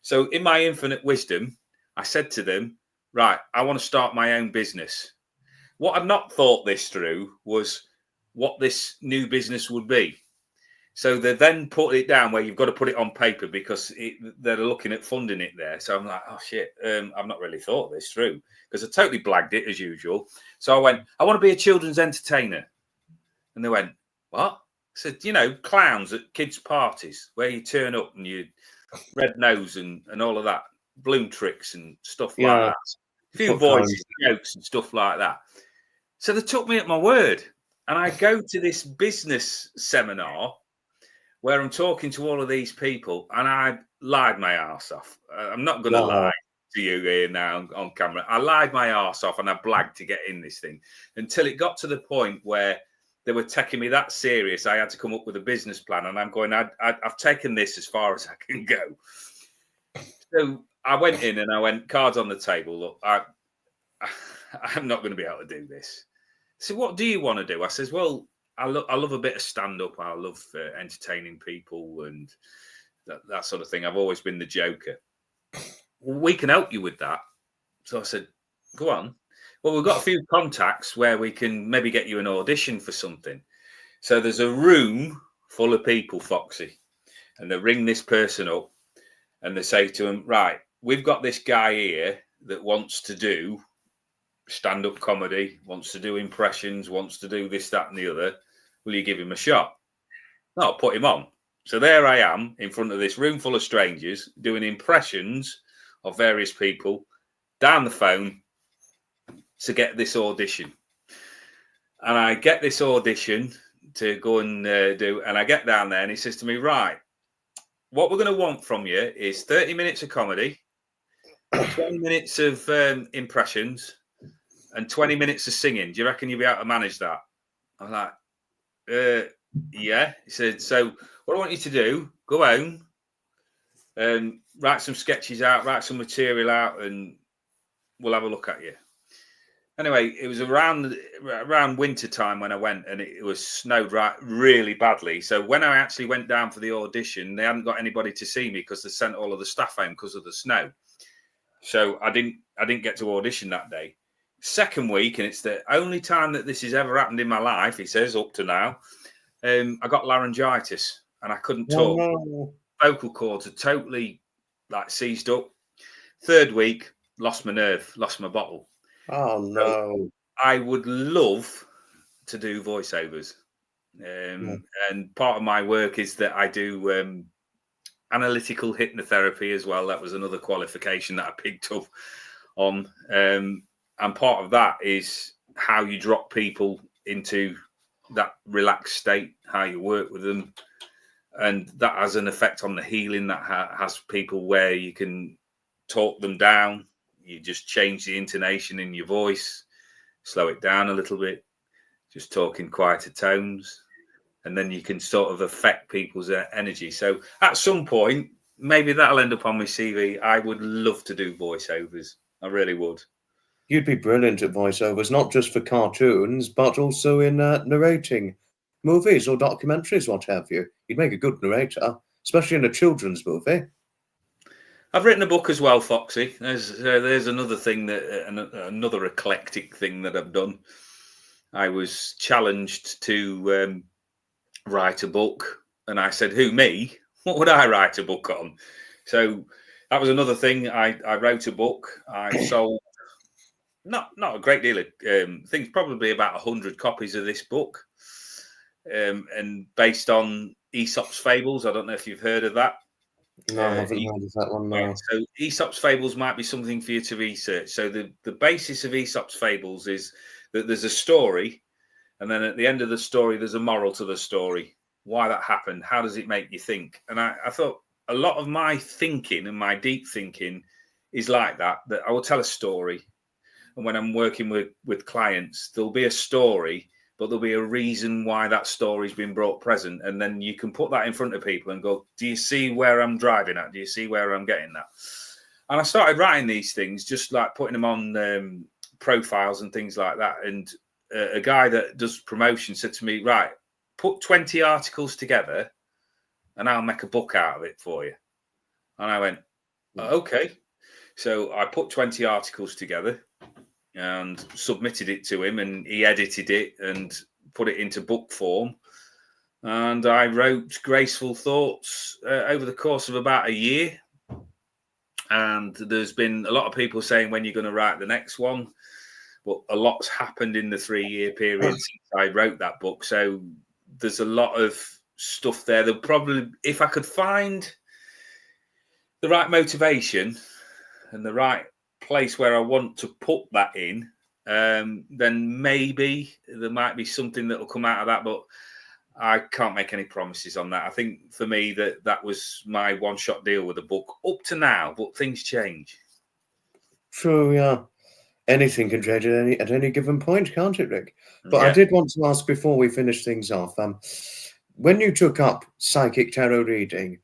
So in my infinite wisdom, I said to them, right, I want to start my own business. What I'd not thought this through was what this new business would be. So they then put it down where you've got to put it on paper because they're looking at funding it there. So I'm like, oh, shit, I've not really thought this through because I totally blagged it as usual. So I went, I want to be a children's entertainer. And they went, what? I said, clowns at kids' parties where you turn up and you red nose and all of that, balloon tricks and stuff like that. A few voices, jokes and stuff like that. So they took me at my word. And I go to this business seminar where I'm talking to all of these people, and I lied my arse off. I'm not going to lie to you here now on camera. I lied my arse off, and I blagged to get in this thing until it got to the point where they were taking me that serious. I had to come up with a business plan, and I'm going, I've taken this as far as I can go. So I went in and I went, cards on the table. Look, I'm not going to be able to do this. So what do you want to do? I says, well, I love a bit of stand-up. I love entertaining people and that sort of thing. I've always been the joker. Well, we can help you with that. So I said, go on. Well, we've got a few contacts where we can maybe get you an audition for something. So there's a room full of people, Foxy, and they ring this person up and they say to him, right, we've got this guy here that wants to do stand-up comedy, wants to do impressions, wants to do this, that, and the other. Will you give him a shot? No, I'll put him on. So there I am in front of this room full of strangers doing impressions of various people down the phone to get this audition. And I get this audition to go and do, and I get down there and he says to me, right, what we're going to want from you is 30 minutes of comedy, 20 minutes of impressions, and 20 minutes of singing. Do you reckon you'll be able to manage that? I'm like, yeah. He said, so what I want you to do, go home and write some sketches out, write some material out, and we'll have a look at you. Anyway, it was around winter time when I went, and it was snowed really badly. So when I actually went down for the audition, they hadn't got anybody to see me because they sent all of the staff home because of the snow. So I didn't get to audition that day. Second week, and it's the only time that this has ever happened in my life, he says, up to now, I got laryngitis and I couldn't talk. No. Vocal cords are totally like seized up. Third week, lost my nerve, lost my bottle. Oh, no. So I would love to do voiceovers. And part of my work is that I do analytical hypnotherapy as well. That was another qualification that I picked up on. And part of that is how you drop people into that relaxed state, how you work with them. And that has an effect on the healing. That has people where you can talk them down. You just change the intonation in your voice, slow it down a little bit, just talk in quieter tones. And then you can sort of affect people's energy. So at some point, maybe that'll end up on my CV. I would love to do voiceovers. I really would. You'd be brilliant at voiceovers, not just for cartoons, but also in narrating movies or documentaries, what have you. You'd make a good narrator, especially in a children's movie. I've written a book as well, Foxy. There's another thing another eclectic thing that I've done. I was challenged to write a book, and I said, "Who, me? What would I write a book on?" So that was another thing. I wrote a book. I sold not a great deal of things, probably about 100 copies of this book, and based on Aesop's fables. I don't know if you've heard of that. No, I haven't heard of that one. No. So Aesop's fables might be something for you to research. So the basis of Aesop's fables is that there's a story, and then at the end of the story, there's a moral to the story. Why that happened? How does it make you think? And I thought a lot of my thinking and my deep thinking is like that I will tell a story. And when I'm working with clients, there'll be a story, but there'll be a reason why that story's been brought present. And then you can put that in front of people and go, do you see where I'm driving at? Do you see where I'm getting at? And I started writing these things, just like putting them on profiles and things like that. And a guy that does promotion said to me, right, put 20 articles together and I'll make a book out of it for you. And I went, okay. So I put 20 articles together and submitted it to him, and he edited it and put it into book form. And I wrote Graceful Thoughts over the course of about a year. And there's been a lot of people saying, when you're going to write the next one? But a lot's happened in the 3-year period since I wrote that book. So there's a lot of stuff there. There'll probably, if I could find the right motivation and the right place where I want to put that in, then maybe there might be something that will come out of that. But I can't make any promises on that. I think for me that was my one-shot deal with the book up to now, but things change. True, yeah. Anything can change at any given point, can't it, Rick? But Yeah. I did want to ask before we finish things off, when you took up psychic tarot reading,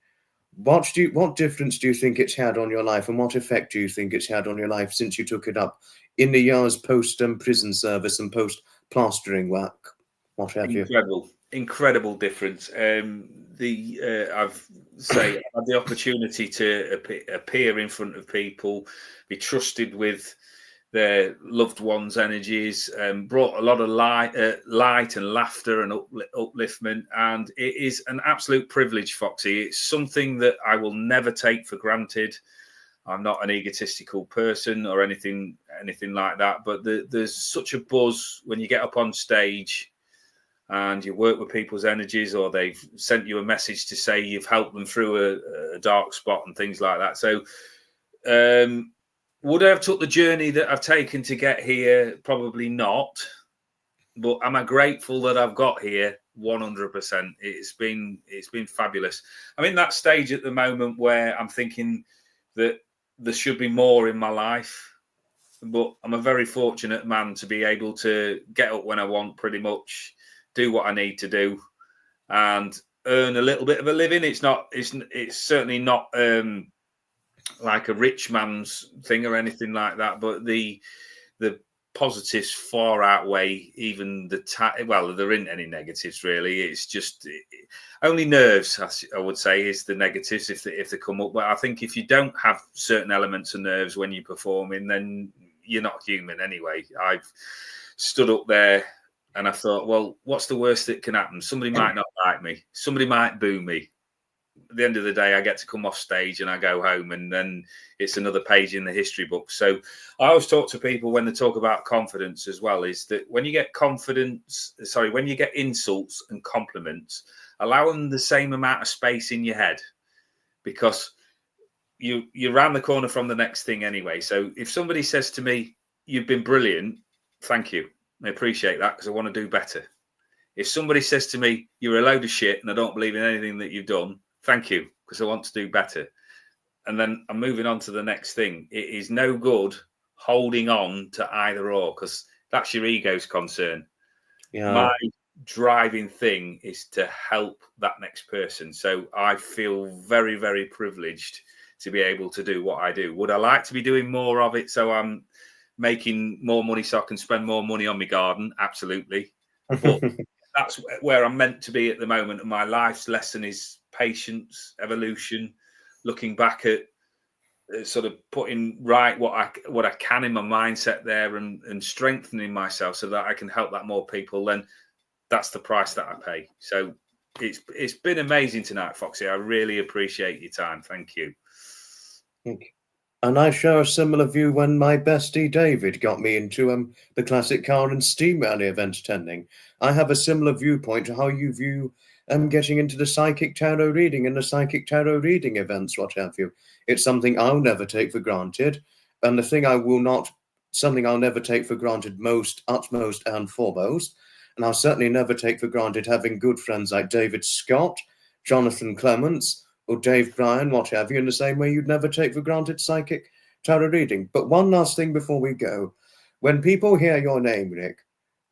what difference do you think it's had on your life, and what effect do you think it's had on your life since you took it up in the years post prison service and post plastering work? What have you? Incredible difference. I've had the opportunity to appear in front of people, be trusted with their loved ones' energies, brought a lot of light and laughter and upliftment. And it is an absolute privilege, Foxy. It's something that I will never take for granted. I'm not an egotistical person or anything like that. But there's such a buzz when you get up on stage and you work with people's energies, or they've sent you a message to say you've helped them through a dark spot and things like that. So would I have took the journey that I've taken to get here? Probably not. But am I grateful that I've got here? 100%. It's been fabulous. I'm in that stage at the moment where I'm thinking that there should be more in my life. But I'm a very fortunate man to be able to get up when I want, pretty much, do what I need to do, and earn a little bit of a living. It's certainly not like a rich man's thing or anything like that. But the positives far outweigh even well, there isn't any negatives really. It's just only nerves, I would say, is the negatives if they come up. But I think if you don't have certain elements of nerves when you're performing, then you're not human anyway. I've stood up there and I thought, well, what's the worst that can happen? Somebody might not like me. Somebody might boo me. At the end of the day, I get to come off stage and I go home, and then it's another page in the history book. So I always talk to people when they talk about confidence as well, is that when you get when you get insults and compliments, allow them the same amount of space in your head, because you're around the corner from the next thing anyway. So if somebody says to me, "You've been brilliant," thank you. I appreciate that because I want to do better. If somebody says to me, "You're a load of shit and I don't believe in anything that you've done," thank you, because I want to do better. And then I'm moving on to the next thing. It is no good holding on to either or, because that's your ego's concern. Yeah. My driving thing is to help that next person. So I feel very, very privileged to be able to do what I do. Would I like to be doing more of it so I'm making more money so I can spend more money on my garden? Absolutely. But that's where I'm meant to be at the moment. And my life's lesson is patience, evolution, looking back at sort of putting right what I can in my mindset there, and strengthening myself so that I can help that more people. Then that's the price that I pay. So it's been amazing tonight, Foxy. I really appreciate your time. Thank you. Thank you. And I share a similar view when my bestie David got me into the Classic Car and Steam Rally event attending. I have a similar viewpoint to how you view getting into the psychic tarot reading and the psychic tarot reading events, what have you. It's something I'll never take for granted. And the thing something I'll never take for granted most, utmost and foremost. And I'll certainly never take for granted having good friends like David Scott, Jonathan Clements, or Dave Bryan, what have you, in the same way you'd never take for granted psychic tarot reading. But one last thing before we go. When people hear your name, Rick,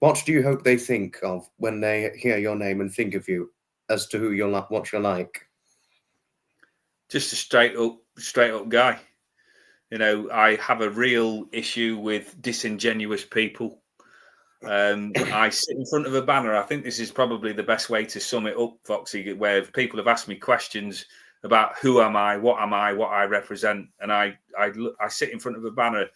what do you hope they think of when they hear your name and think of you as to who you're like, what you're like? Just a straight up guy. You know, I have a real issue with disingenuous people. I sit in front of a banner. I think this is probably the best way to sum it up, Foxy, where people have asked me questions about who am I, what I represent, and I sit in front of a banner.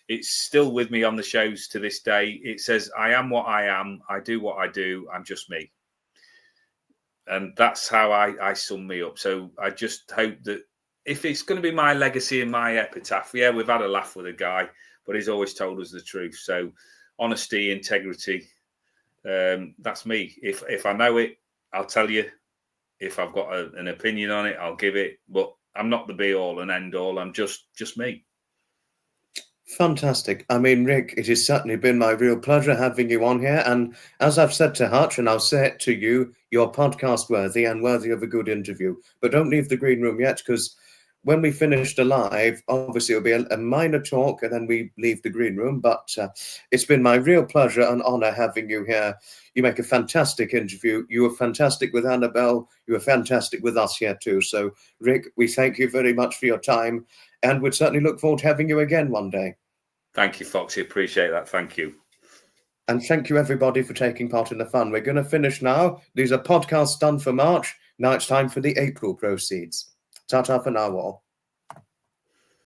It's still with me on the shows to this day. It says, "I am what I am. I do what I do. I'm just me." And that's how I sum me up. So I just hope that if it's going to be my legacy and my epitaph, yeah, we've had a laugh with a guy, but he's always told us the truth. So honesty, integrity, that's me. If I know it, I'll tell you. If I've got an opinion on it, I'll give it. But I'm not the be all and end all. I'm just me. Fantastic. I mean, Rick, it has certainly been my real pleasure having you on here. And as I've said to Hutch, and I'll say it to you, you're podcast worthy and worthy of a good interview. But don't leave the green room yet, because when we finish the live, obviously it'll be a minor talk and then we leave the green room. But it's been my real pleasure and honor having you here. You make a fantastic interview. You were fantastic with Annabelle. You were fantastic with us here too. So, Rick, we thank you very much for your time and would certainly look forward to having you again one day. Thank you, Foxy. Appreciate that. Thank you. And thank you, everybody, for taking part in the fun. We're going to finish now. These are podcasts done for March. Now it's time for the April proceeds. Ta-ta for now, all.